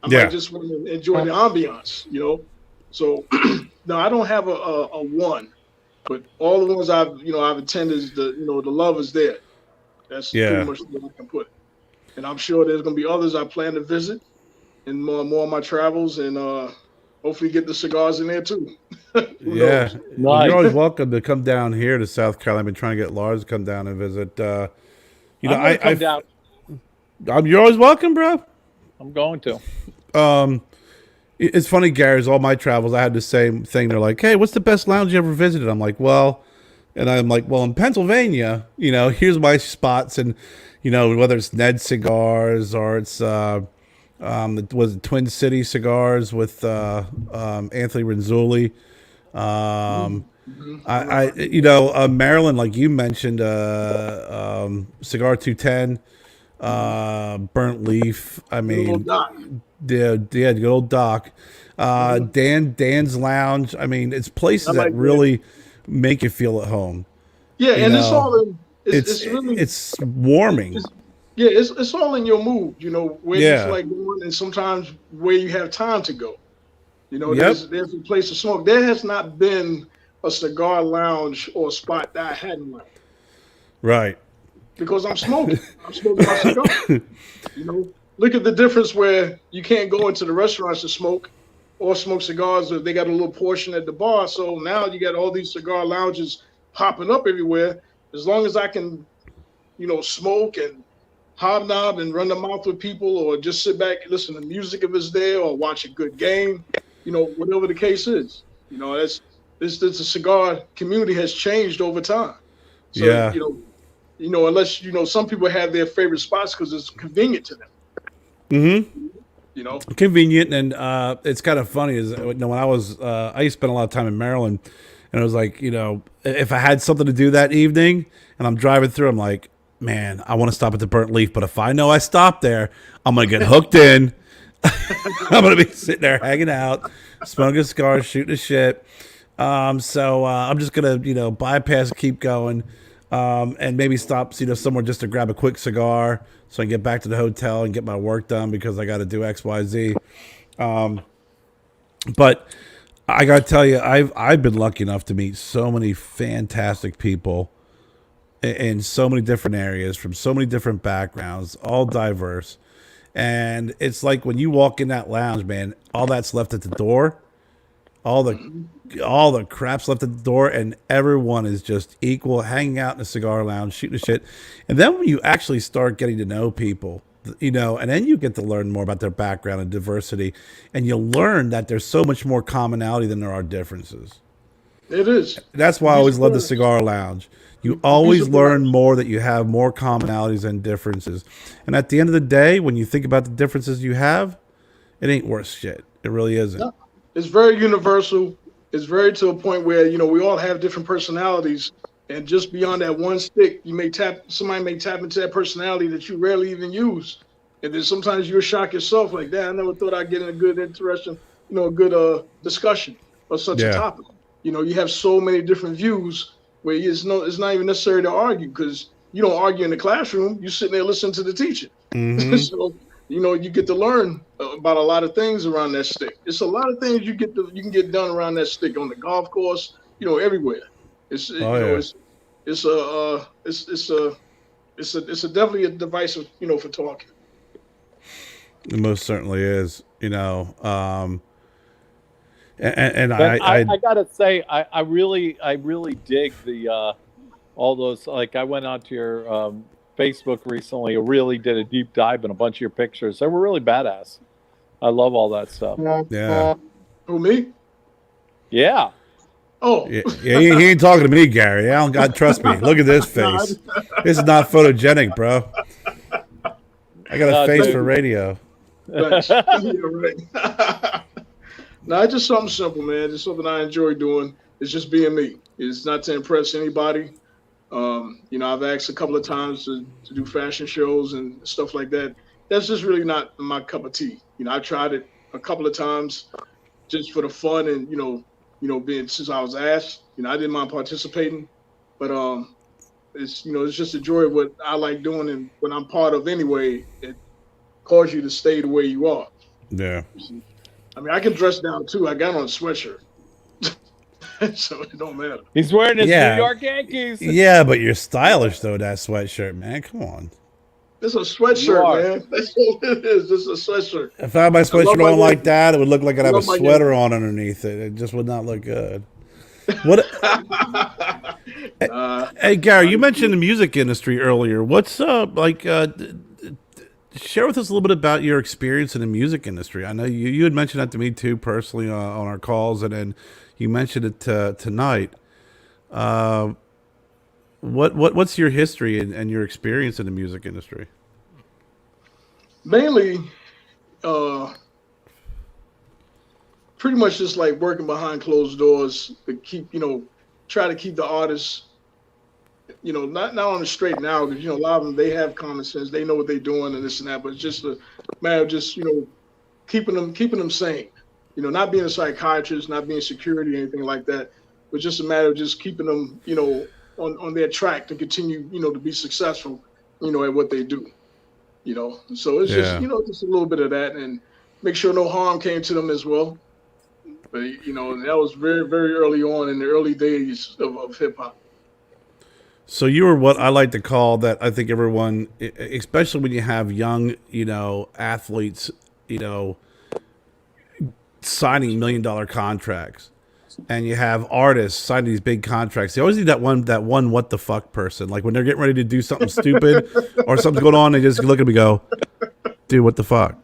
I might Yeah. just want to enjoy the ambiance. So no, I don't have a one, but all the ones I've attended is the love is there. That's pretty Yeah. much the way I can put it. And I'm sure there's gonna be others I plan to visit in more of my travels, and hopefully get the cigars in there too. Who Yeah. knows? Well, you're Nice. always welcome to come down here to South Carolina. I've been trying to get Lars to come down and visit. I'm going to come down. You're always welcome, bro. I'm going to. It's funny, Gary. All my travels, I had the same thing. They're like, "Hey, what's the best lounge you ever visited?" I'm like, "Well," and I'm like, "Well, in Pennsylvania, here's my spots, and whether it's Ned Cigars or it's was it Twin City Cigars with Anthony Renzulli. Maryland, like you mentioned, Cigar 210, Burnt Leaf. I Little mean, Doc. yeah, good old Doc. Dan's Lounge. I mean, it's I places that like that. really make you feel at home. Yeah, You and it's know, all in. it's It's really it's warming. it's yeah, it's all in your mood. Where you feel Yeah. like going, and sometimes where you have time to go. Yep. There's a place to smoke. There has not been a cigar lounge or a spot that I hadn't liked Right. because I'm smoking. I'm smoking my cigar. Look at the difference where you can't go into the restaurants to smoke or smoke cigars, or they got a little portion at the bar. So now you got all these cigar lounges popping up everywhere. As long as I can, smoke and hobnob and run the mouth with people, or just sit back and listen to music if it's there, or watch a good game, whatever the case is. That's this the cigar community has changed over time. So Yeah. unless some people have their favorite spots because it's convenient to them. Mm-hmm. You know, Convenient, and it's kind of funny is when I was I used to spend a lot of time in Maryland, and it was like if I had something to do that evening and I'm driving through, I'm like, man, I want to stop at the Burnt Leaf, but if I know I stop there, I'm gonna get hooked in. I'm gonna be sitting there hanging out, smoking a cigar, shooting a shit. So I'm just gonna bypass, keep going, and maybe stop somewhere just to grab a quick cigar so I can get back to the hotel and get my work done because I got to do X, Y, Z. But I gotta tell you, I've been lucky enough to meet so many fantastic people in so many different areas from so many different backgrounds, all diverse. And it's like when you walk in that lounge, man, all that's left at the door, all the all the crap's left at the door, and everyone is just equal, hanging out in a cigar lounge, shooting the shit. And then when you actually start getting to know people, and then you get to learn more about their background and diversity, and you learn that there's so much more commonality than there are differences. it is. That's why You'd I be always love the surprised. cigar lounge. You You'd be always learn surprised. more that you have more commonalities than differences. And at the end of the day, when you think about the differences you have, it ain't worth shit. It really isn't. No, it's very universal. It's very to a point where we all have different personalities, and just beyond that one stick, somebody may tap into that personality that you rarely even use, and then sometimes you'll shock yourself like that. I never thought I'd get in a good, interesting, a good discussion of such a Yeah. topic. You have so many different views where it's not even necessary to argue because you don't argue in the classroom. You sitting there listening to the teacher. Mm-hmm. So you get to learn about a lot of things around that stick. It's a lot of things you can get done around that stick on the golf course, everywhere. It's Oh yeah. it's a it's a definitely a device of, for talking. It most certainly is. And But I I gotta say, I really dig the all those. Like I went onto your Facebook recently. I really did a deep dive in a bunch of your pictures. They were really badass. I love all that stuff. yeah. Who, me? Yeah. Oh. Yeah, he ain't talking to me, Gary. I don't got. Trust me. Look at this face. This is not photogenic, bro. I got a face dude. for radio. Thanks. Yeah, right. No, it's just something simple, man. Just something I enjoy doing. It's just being me. It's not to impress anybody. I've asked a couple of times to do fashion shows and stuff like that. That's just really not my cup of tea. I tried it a couple of times just for the fun and being since I was asked. I didn't mind participating, but it's just a joy of what I like doing and what I'm part of anyway. It cause you to stay the way you are. Yeah. I mean, I can dress down too. I got on a sweatshirt, so it don't matter. He's wearing his Yeah. New York Yankees. Yeah, but you're stylish though. That sweatshirt, man. Come on. It's a sweatshirt, man. That's all it is. It's a sweatshirt. If I had my sweatshirt on like that, it would look like I'd have a sweater on underneath it. It just would not look good. What? Hey, Gary, you mentioned the music industry earlier. What's share with us a little bit about your experience in the music industry. I know you had mentioned that to me too personally on our calls, and then you mentioned it tonight. What's your history and your experience in the music industry? Mainly, pretty much just like working behind closed doors to keep, try to keep the artists, not on the straight now, because, a lot of them, they have common sense. They know what they're doing and this and that, but it's just a matter of just, keeping them sane, not being a psychiatrist, not being security, anything like that, but just a matter of just keeping them, on their track to continue, to be successful, at what they do, so it's just, just a little bit of that and make sure no harm came to them as well. But, that was very, very early on in the early days of hip hop. So you were what I like to call that. I think everyone, especially when you have young, athletes, signing $1 million contracts, and you have artists signing these big contracts. They always need that one what the fuck person. Like when they're getting ready to do something stupid or something's going on, they just look at me and go, dude, what the fuck?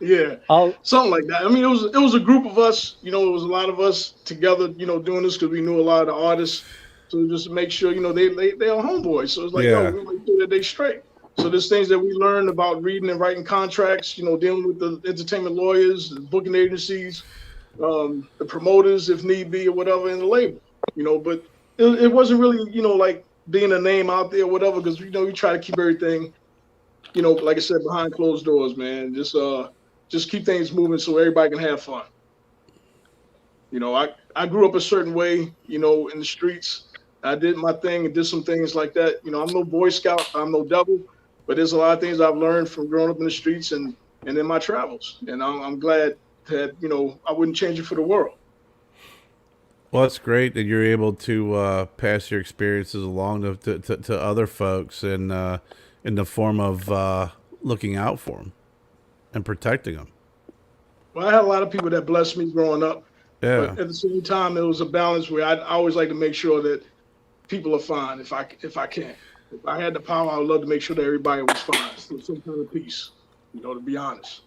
Yeah, something like that. I mean, it was a group of us. It was a lot of us together. Doing this because we knew a lot of the artists. So just to make sure, they are homeboys. So it's like, we make sure that they straight. So there's things that we learned about reading and writing contracts. Dealing with the entertainment lawyers, the booking agencies, the promoters, if need be, or whatever, in the label. But it wasn't really, like being a name out there, or whatever, because we try to keep everything, like I said, behind closed doors, man. Just keep things moving so everybody can have fun. I grew up a certain way, in the streets. I did my thing and did some things like that. I'm no Boy Scout, I'm no devil, but there's a lot of things I've learned from growing up in the streets and in my travels. And I'm glad that, I wouldn't change it for the world. Well, it's great that you're able to pass your experiences along to other folks in the form of looking out for them and protecting them. Well, I had a lot of people that blessed me growing up. Yeah. But at the same time, it was a balance where I always like to make sure that people are fine if I can. If I had the power, I would love to make sure that everybody was fine. So some kind of peace, to be honest.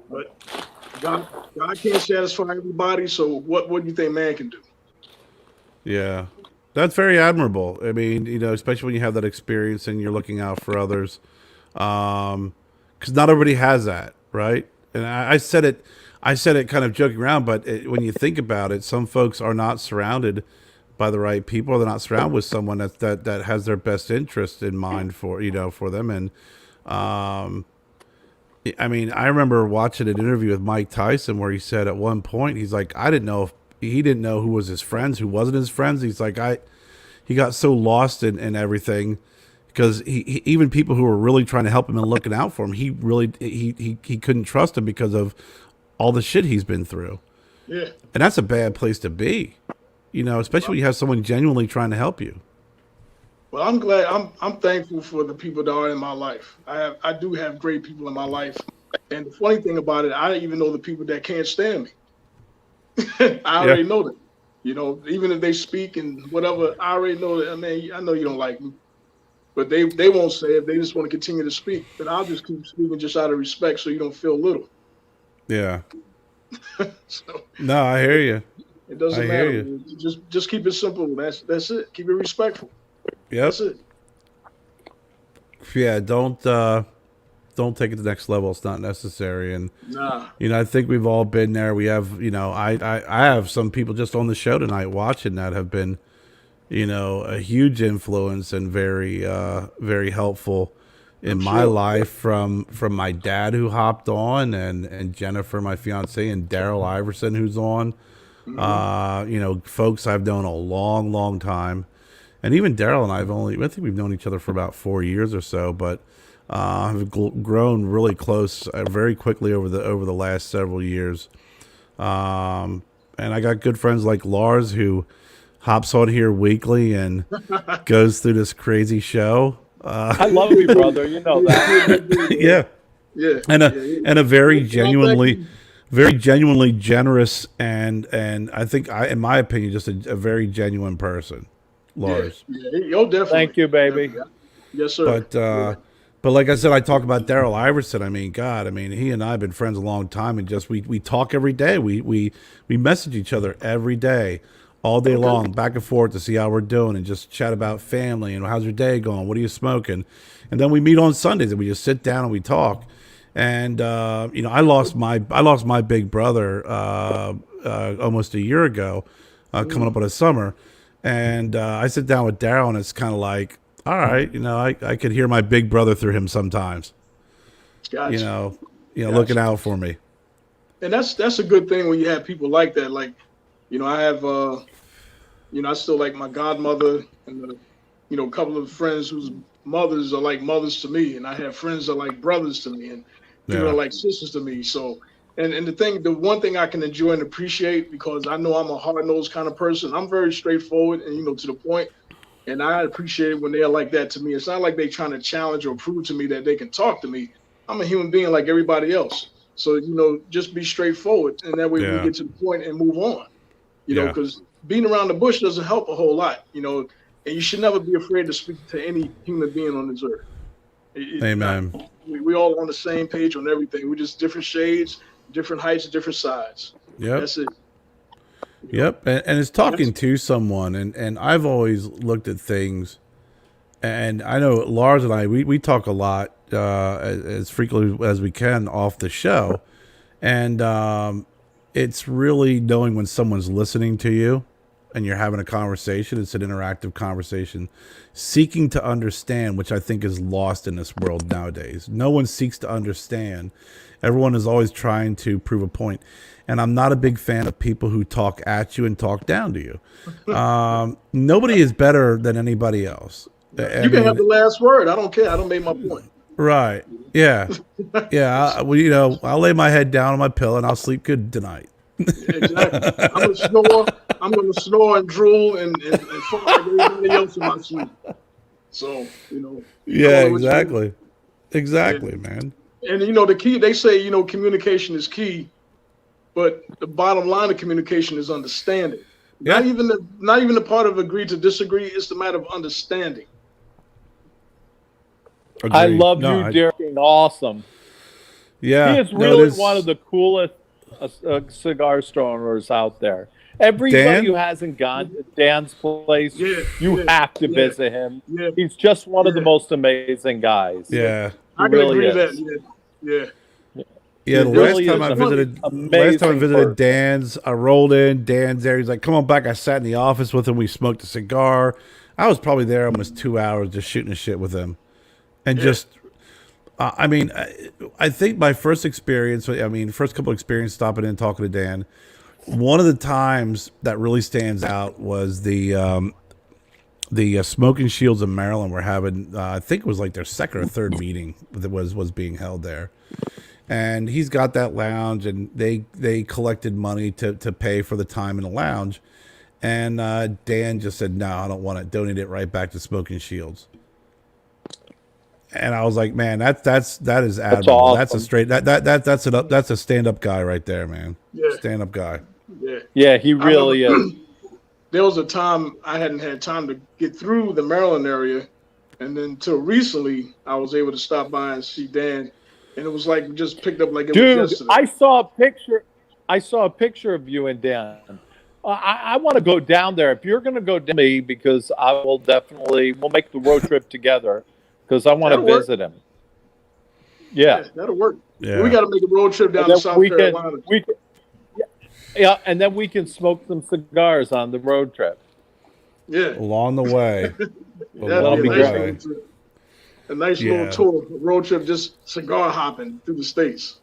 But God can't satisfy everybody, so what do you think man can do? Yeah. That's very admirable. I mean, especially when you have that experience and you're looking out for others. Because not everybody has that, right? And I said it kind of joking around, but when you think about it, some folks are not surrounded by the right people. They're not surrounded with someone that has their best interest in mind for them. And I mean, I remember watching an interview with Mike Tyson where he said at one point, he's like, he didn't know who was his friends, who wasn't his friends. He's like, he got so lost in everything because he even people who were really trying to help him and looking out for him, he couldn't trust him because of all the shit he's been through. Yeah. And that's a bad place to be, especially when you have someone genuinely trying to help you. Well, I'm glad. I'm thankful for the people that are in my life. I do have great people in my life, and the funny thing about it, I even know the people that can't stand me. I Yeah. already know that. You know, even if they speak and whatever, I already know that. I mean, I know you don't like me, but they won't say it. They just want to continue to speak. But I'll just keep speaking just out of respect, so you don't feel little. Yeah. So No, I hear you. it I doesn't hear matter. you. Man. Just keep it simple. That's it. Keep it respectful. Yep. That's it. Yeah. Don't take it to the next level. It's not necessary. And Nah. I think we've all been there. We have, I have some people just on the show tonight watching that have been, a huge influence and very helpful in I'm my sure. life from my dad who hopped on and Jennifer, my fiance, and Daryl Iverson who's on. Hmm. Folks I've known a long, long time. And even Daryl and I think we've known each other for about 4 years or so, but have grown really close very quickly over the last several years. And I got good friends like Lars who hops on here weekly and goes through this crazy show. I love you, brother. You know He a that. good dude, man. Yeah, Yeah. and a Yeah. and a very It's not that genuinely, easy. very genuinely generous and I think in my opinion, just a very genuine person, Yeah. Lars. Yeah. Yo, definitely. Thank you, baby. Definitely. Yes, sir. But Yeah. like I said, I talk about Daryl Iverson. I mean, God, I mean, he and I have been friends a long time, and just we talk every day. We message each other every day, all day Okay. long, back and forth to see how we're doing, and just chat about family and how's your day going, what are you smoking, and then we meet on Sundays and we just sit down and we talk. And I lost my big brother almost a year ago, coming up on a summer, and I sit down with Daryl, and it's kind of like, all right, I could hear my big brother through him sometimes, you Gotcha. know, looking Gotcha. out for me. And that's a good thing when you have people like that. Like, I have I still like my godmother and a couple of friends whose mothers are like mothers to me, and I have friends that are like brothers to me, and people are Yeah, like sisters to me. So, and the one thing I can enjoy and appreciate because I know I'm a hard nosed kind of person. I'm very straightforward and to the point, and I appreciate it when they're like that to me. It's not like they trying to challenge or prove to me that they can talk to me. I'm a human being like everybody else. So, just be straightforward, and that way we yeah, get to the point and move on. yeah. Because being around the bush doesn't help a whole lot. And you should never be afraid to speak to any human being on this earth. Amen. We all on the same page on everything. We're just different shades, different heights, different sides. Yep, That's it. You know, yep. And it's that's talking to someone, and I've always looked at things, and I know Lars and we talk a lot, as frequently as we can off the show, and it's really knowing when someone's listening to you and you're having a conversation. It's an interactive conversation, seeking to understand, which I think is lost in this world nowadays. No one seeks to understand. Everyone is always trying to prove a point. And I'm not a big fan of people who talk at you and talk down to you. Nobody is better than anybody else. I you can have mean, the last word. I don't care. I don't make my point. right. Yeah. Yeah. Well, I'll lay my head down on my pillow and I'll sleep good tonight. Exactly. I'm gonna snore. I'm gonna snore and drool and fart like everybody else in my sleep. So Yeah, call it what you want. exactly. Yeah. Exactly, man. And the key, they say, communication is key, but the bottom line of communication is understanding. Yeah. Not even the part of agree to disagree. It's the matter of understanding. I Agreed. love No, you, Derek. Awesome. He yeah. is No, it really one of is. the coolest cigar stoners out there. Everybody Dan? who hasn't gone to Dan's place, Yeah, you yeah, have to yeah, visit him. yeah, He's just one of the yeah, most amazing guys. yeah. Yeah. He I can really agree to that. is. Yeah, Yeah, yeah. the He There's really is there's an funny. last time I amazing visited person. Dan's, I rolled in, Dan's there. He's like, "Come on back." I sat in the office with him. We smoked a cigar. I was probably there almost 2 hours just shooting the shit with him. And Yeah. just I mean, I think my first experience, first couple experiences stopping in and talking to Dan, one of the times that really stands out was the Smoking Shields in Maryland were having, I think it was like their second or third meeting that was being held there. And he's got that lounge, and they collected money to pay for the time in the lounge. And Dan just said, "No, I don't want it. Donate it right back to Smoking Shields." And I was like, "Man, that is admirable. awesome. That's a straight that's a stand up guy right there, man. Yeah. Stand up guy." Yeah, he really is. There was a time I hadn't had time to get through the Maryland area, and then until recently, I was able to stop by and see Dan, and it was like just picked up like it was yesterday. I saw a picture. I saw a picture of you and Dan. I want to go down there. If you're going to go down me, because I will definitely, we'll make the road trip together because I want to visit him. Yeah, that'll work. Yeah. We got to make a road trip down to South Carolina. Yeah, and then we can smoke some cigars on the road trip. Yeah, along the way. That'll be great. A nice little tour, road trip, just cigar hopping through the states.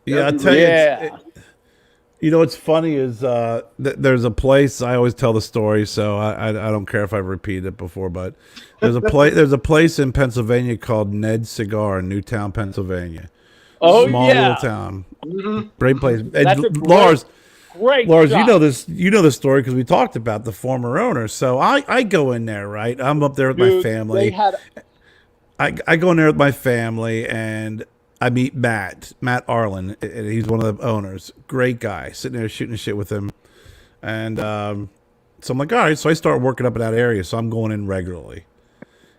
Yeah, I tell you, you know what's funny is there's a place, I always tell the story, so I don't care if I've repeated it before, but there's a place in Pennsylvania called Ned's Cigar in Newtown, Pennsylvania. Oh, Small little town. Mm-hmm. Great place. That's And Lars, you know this story because we talked about the former owner. So I go in there, right? I'm up there with my family. I go in there with my family and I meet Matt Arlen. And he's one of the owners. Great guy. Sitting there shooting shit with him. And so I'm like, all right. So I start working up in that area. So I'm going in regularly.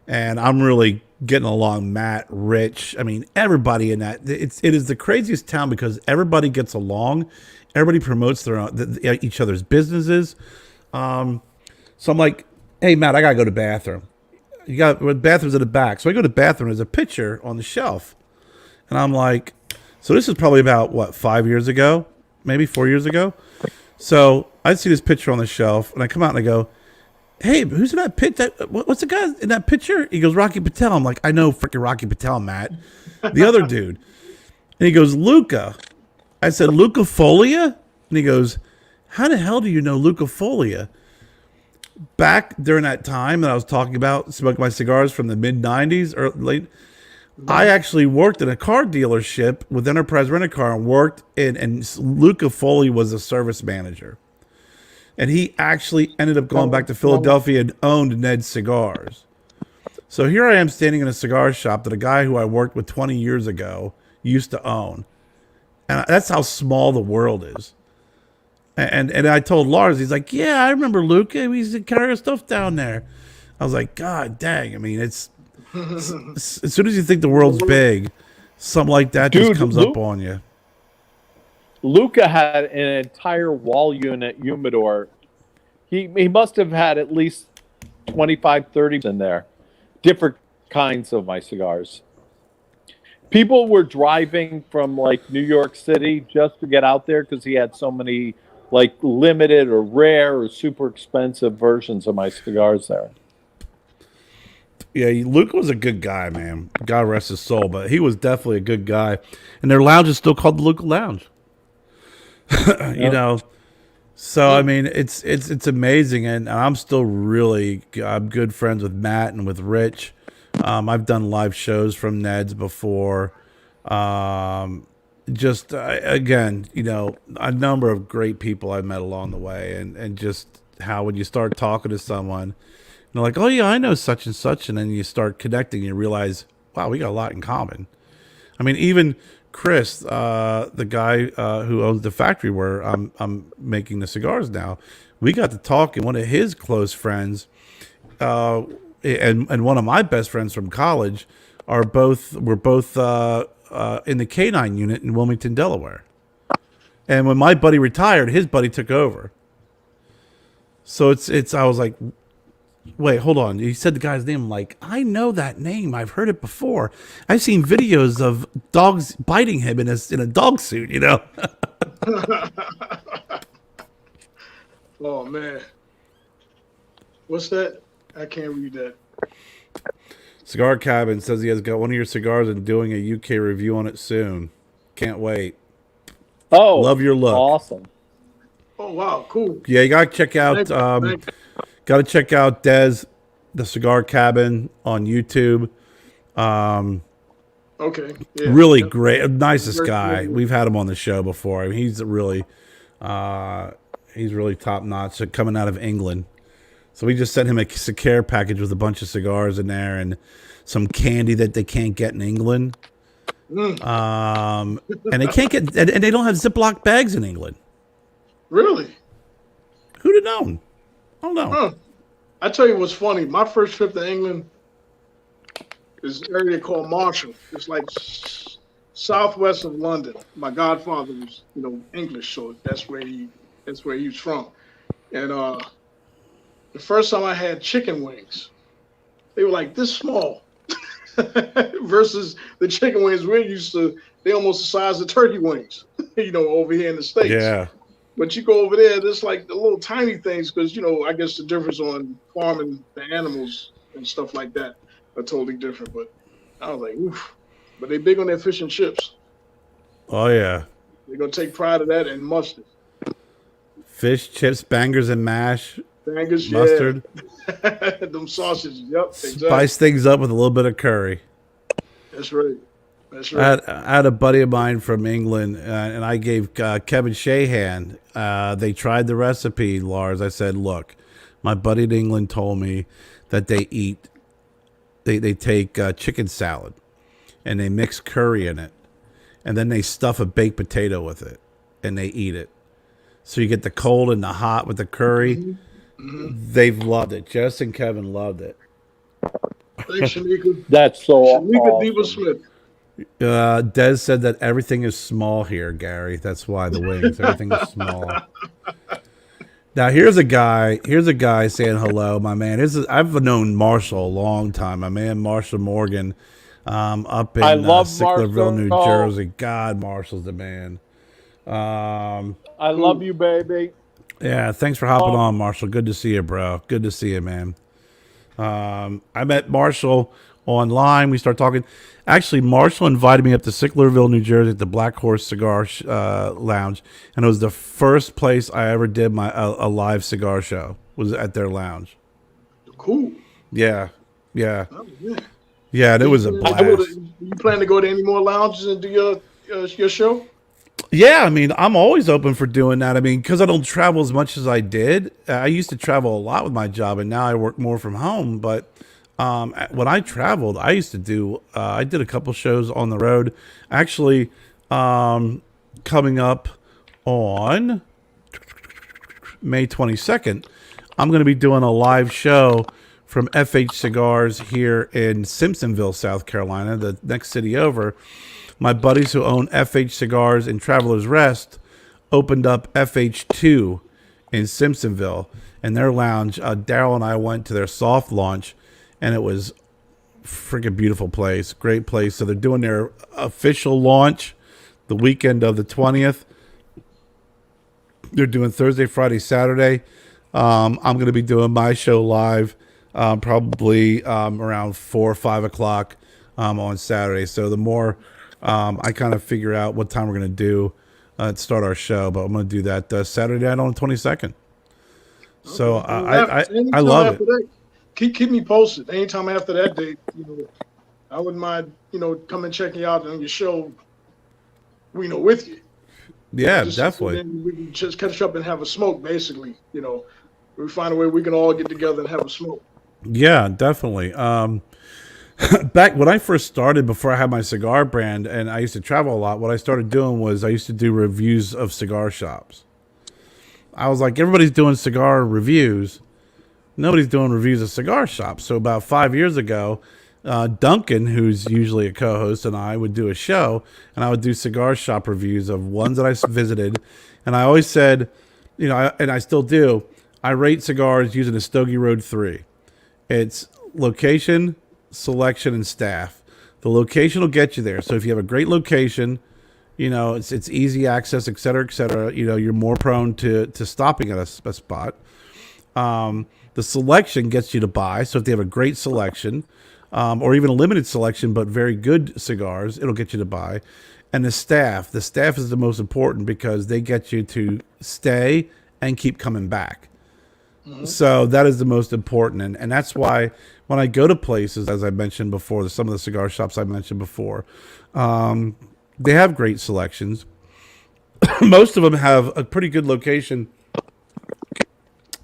And I'm really getting along. Matt, Rich. I mean, everybody in that. It is the craziest town because everybody gets along. Everybody promotes their each other's businesses. So I'm like, hey, Matt, I got to go to the bathroom. Bathrooms at the back. So I go to the bathroom. There's a picture on the shelf. And I'm like, so this is probably about, 5 years ago? Maybe 4 years ago? So I see this picture on the shelf. And I come out and I go, hey, who's in that picture? What's the guy in that picture? He goes, Rocky Patel. I'm like, I know freaking Rocky Patel, Matt. The other dude. And he goes, Luca. I said, Luca Folia? And he goes, how the hell do you know Luca Folia? Back during that time that I was talking about, smoking my cigars from the mid-'90s or late, I actually worked in a car dealership with Enterprise Rent-A-Car and worked in, and Luca Folia was a service manager. And he actually ended up going back to Philadelphia and owned Ned's Cigars. So here I am standing in a cigar shop that a guy who I worked with 20 years ago used to own. And that's how small the world is. And I told Lars, he's like, yeah, I remember Luca. We used to carry our stuff down there. I was like, God dang. I mean, it's as soon as you think the world's big, something like that just comes up on you. Luca had an entire wall unit humidor. He must have had at least 25, 30 in there. Different kinds of my cigars. People were driving from like New York City just to get out there because he had so many like limited or rare or super expensive versions of my cigars there. Yeah, Luke was a good guy, man. God rest his soul, but he was definitely a good guy. And their lounge is still called the Luca Lounge. You know, so I mean, it's amazing, and I'm still I'm good friends with Matt and with Rich. I've done live shows from Ned's before. Again, you know, a number of great people I've met along the way, and just how when you start talking to someone, they're like, oh yeah, I know such and such, and then you start connecting, and you realize, wow, we got a lot in common. I mean, even Chris, the guy who owns the factory where I'm making the cigars now, we got to talk, and one of his close friends, and one of my best friends from college, were both in the K9 unit in Wilmington, Delaware. And when my buddy retired, his buddy took over. So I was like, wait, hold on. He said the guy's name. I'm like, I know that name. I've heard it before. I've seen videos of dogs biting him in a dog suit, you know? Oh, man. What's that? I can't read that. Cigar Cabin says he has got one of your cigars and doing a UK review on it soon. Can't wait. Oh, love your look. Awesome. Oh, wow. Cool. Yeah, you got to check out... Got to check out Dez, the Cigar Cabin on YouTube. Okay. Yeah. Really great. Nicest guy. We've had him on the show before. I mean, he's really, He's really top notch. Coming out of England, so we just sent him a care package with a bunch of cigars in there and some candy that they can't get in England. And they can't get, and they don't have Ziploc bags in England. Really? Who'd have known? I don't know. Huh. I tell you what's funny. My first trip to England is an area called Marshall. It's like southwest of London. My godfather was, English, so that's where he was from. And the first time I had chicken wings, they were like this small. Versus the chicken wings we're used to, they almost the size of turkey wings, over here in the States. Yeah. But you go over there, there's like the little tiny things because, I guess the difference on farming the animals and stuff like that are totally different. But I was like, oof. But they big on their fish and chips. Oh, yeah. They're going to take pride of that and mustard. Fish, chips, bangers and mash. Bangers, mustard. Yeah. Them sausages, yep. Exactly. Spice things up with a little bit of curry. That's right. That's right. I had a buddy of mine from England, and I gave Kevin Shahan. They tried the recipe, Lars. I said, look, my buddy in England told me that they take chicken salad, and they mix curry in it, and then they stuff a baked potato with it, and they eat it. So you get the cold and the hot with the curry. Mm-hmm. Mm-hmm. They've loved it. Jess and Kevin loved it. Thanks, Shanika. That's so Shanika awesome. Diva-Smith. Des said that everything is small here, Gary. That's why the wings. Everything is small. Now here's a guy saying hello, my man. I've known Marshall a long time. My man Marshall Morgan, up in Sicklerville, New Jersey. God, Marshall's the man. I love you, baby. Yeah, thanks for hopping on, Marshall. Good to see you, bro. Good to see you, man. I met Marshall online. We started talking. Actually, Marshall invited me up to Sicklerville, New Jersey at the Black Horse Cigar Lounge, and it was the first place I ever did a live cigar show. Was at their lounge. Cool. Yeah. Oh, yeah. Yeah, and it was a blast. You plan to go to any more lounges and do your show? Yeah, I mean, I'm always open for doing that. I mean, because I don't travel as much as I did. I used to travel a lot with my job, and now I work more from home. But when I traveled, I used to do, I did a couple shows on the road. Actually, coming up on May 22nd, I'm going to be doing a live show from FH Cigars here in Simpsonville, South Carolina, the next city over. My buddies who own FH Cigars in Travelers Rest opened up FH2 in Simpsonville, and their lounge. Daryl and I went to their soft launch, and it was freaking beautiful place, great place. So they're doing their official launch the weekend of the 20th. They're doing Thursday, Friday, Saturday. I'm going to be doing my show live probably around 4 or 5 o'clock on Saturday. So the more I kind of figure out what time we're going to do to start our show, but I'm going to do that Saturday night on the 22nd. So I love it. That, keep me posted. Anytime after that date, I wouldn't mind, coming checking you out on your show, with you. Yeah, definitely. We can just catch up and have a smoke, basically. We find a way we can all get together and have a smoke. Yeah, definitely. Back when I first started, before I had my cigar brand, and I used to travel a lot, what I started doing was I used to do reviews of cigar shops. I was like, everybody's doing cigar reviews. Nobody's doing reviews of cigar shops. So about 5 years ago, Duncan, who's usually a co-host, and I would do a show, and I would do cigar shop reviews of ones that I visited. And I always said, and I still do, I rate cigars using a Stogie Road 3. It's location, selection, and staff. The location will get you there. So if you have a great location, it's easy access, et cetera, you're more prone to stopping at a spot. The selection gets you to buy. So if they have a great selection, or even a limited selection, but very good cigars, it'll get you to buy. And the staff is the most important because they get you to stay and keep coming back. Mm-hmm. So that is the most important. And that's why when I go to places, as I mentioned before, some of the cigar shops I mentioned before, they have great selections. Most of them have a pretty good location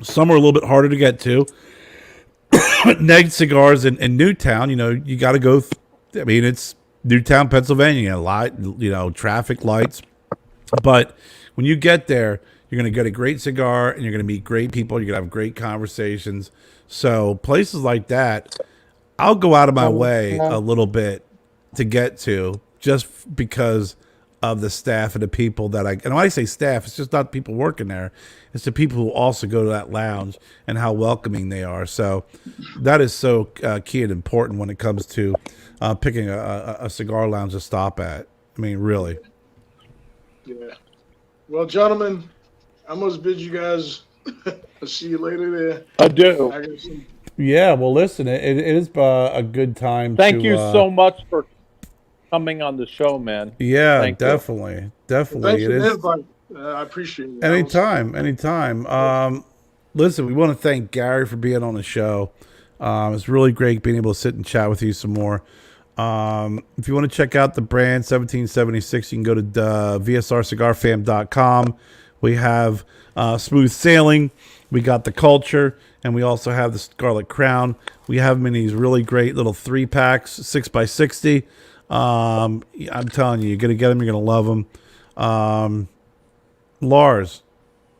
Some are a little bit harder to get to. Neg Cigars in Newtown, you got to go. It's Newtown, Pennsylvania. Traffic lights. But when you get there, you're going to get a great cigar, and you're going to meet great people. You're going to have great conversations. So places like that, I'll go out of my way a little bit to get to, just because of the staff and the people that and when I say staff, it's just not people working there. It's the people who also go to that lounge and how welcoming they are. So that is so key and important when it comes to picking a cigar lounge to stop at. Really. Yeah. Well, gentlemen, I must bid you guys. I'll see you later there. I do. Yeah, well, listen, it is a good time. Thank you so much for coming on the show, man. Yeah, definitely. Well, thanks for the invite. I appreciate it. Anytime. Listen, we want to thank Gary for being on the show. It's really great being able to sit and chat with you some more. If you want to check out the brand 1776, you can go to vsrcigarfam.com. We have Smooth Sailing, we got the Culture, and we also have the Scarlet Crown. We have them in these really great little 3-packs, 6x60. I'm telling you, you're gonna get them, you're gonna love them. Lars,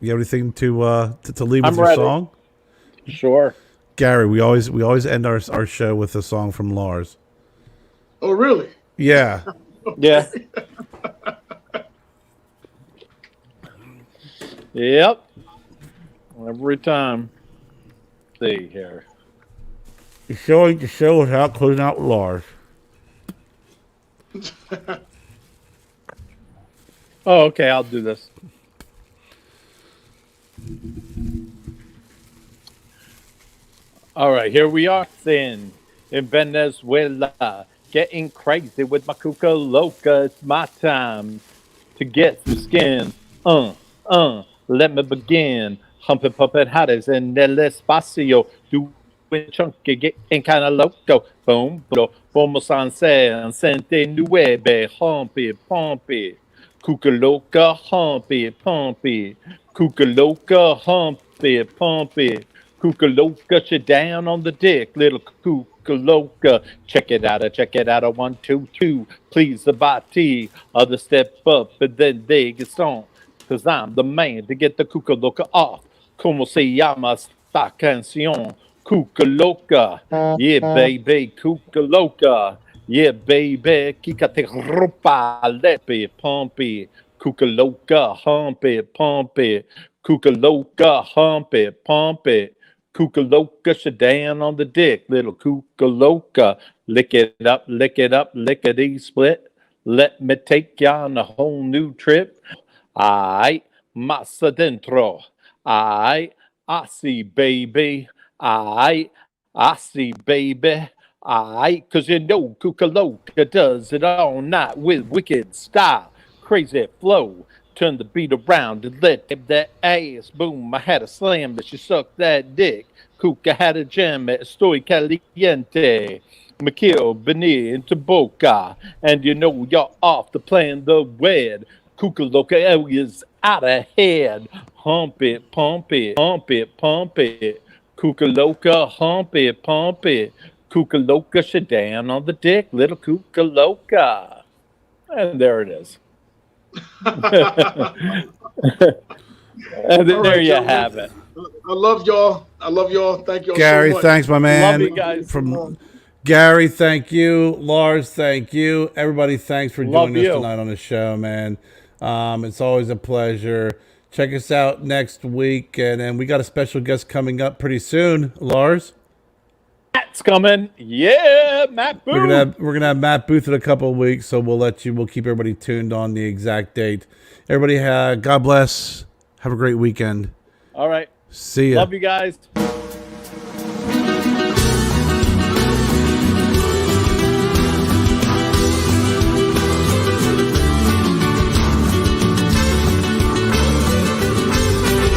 you have anything to leave with your song? Sure. Gary, we always end our show with a song from Lars. Oh, really? Yeah. Yeah. Yep. Every time. Let's see here. You're showing the show without closing out Lars. Oh, okay. I'll do this. All right. Here we are then in Venezuela. Getting crazy with my Cuca Loca. It's my time to get some skin. Let me begin. Humping, pumping, hottest in el espacio. Doing chunky, getting kind of loco. Boom, boom, boom, sente nueve. Humpy, pumpy. Cuca Loca, humpy, pumpy. Cuca Loca, humpy, pumpy. Cuca Loca, shit down on the dick, little Cuca Loca. Check it out, 1, 2, 2. Please the body, other step up, and then they get stoned. Cause I'm the man to get the Cuca Loca off. Como se llama esta canción? Cuca Loca. Yeah, baby, Cuca Loca. Yeah, baby, quícate ropa, lepe, pumpy. Cuca Loca, humpy, pumpy. Cuca Loca, humpy, pumpy. Cuca Loca, shit down on the dick, little Cuca Loca. Lick it up, lickety split. Let me take you on a whole new trip. Ay, más adentro. Ay, I see, baby. Ay, I see, baby. Ay, cause you know Cuca Loca does it all night with wicked style. Crazy flow. Turn the beat around and let that ass boom. I had a slam that she sucked that dick. Cuca had a jam at Stogie Caliente. McKill, Benir, into Boca. And you know you're off to plan the wed. Cuca Loca is out of head. Hump it, pump it, hump it, pump it. Cuca Loca, hump it, pump it. Cuca Loca, shit down on the dick, little Cuca Loca. And there it is. And there you have it. I love y'all. Thank y'all Gary, so much. thanks, my man. Love you guys. Gary, thank you. Lars, thank you. Everybody, thanks for joining us tonight on the show, man. It's always a pleasure. Check us out next week, and then we got a special guest coming up pretty soon. Lars, Matt's coming. Yeah, Matt Booth. We're gonna have Matt Booth in a couple of weeks, so we'll keep everybody tuned on the exact date. Everybody, God bless. Have a great weekend. All right. See ya. Love you guys.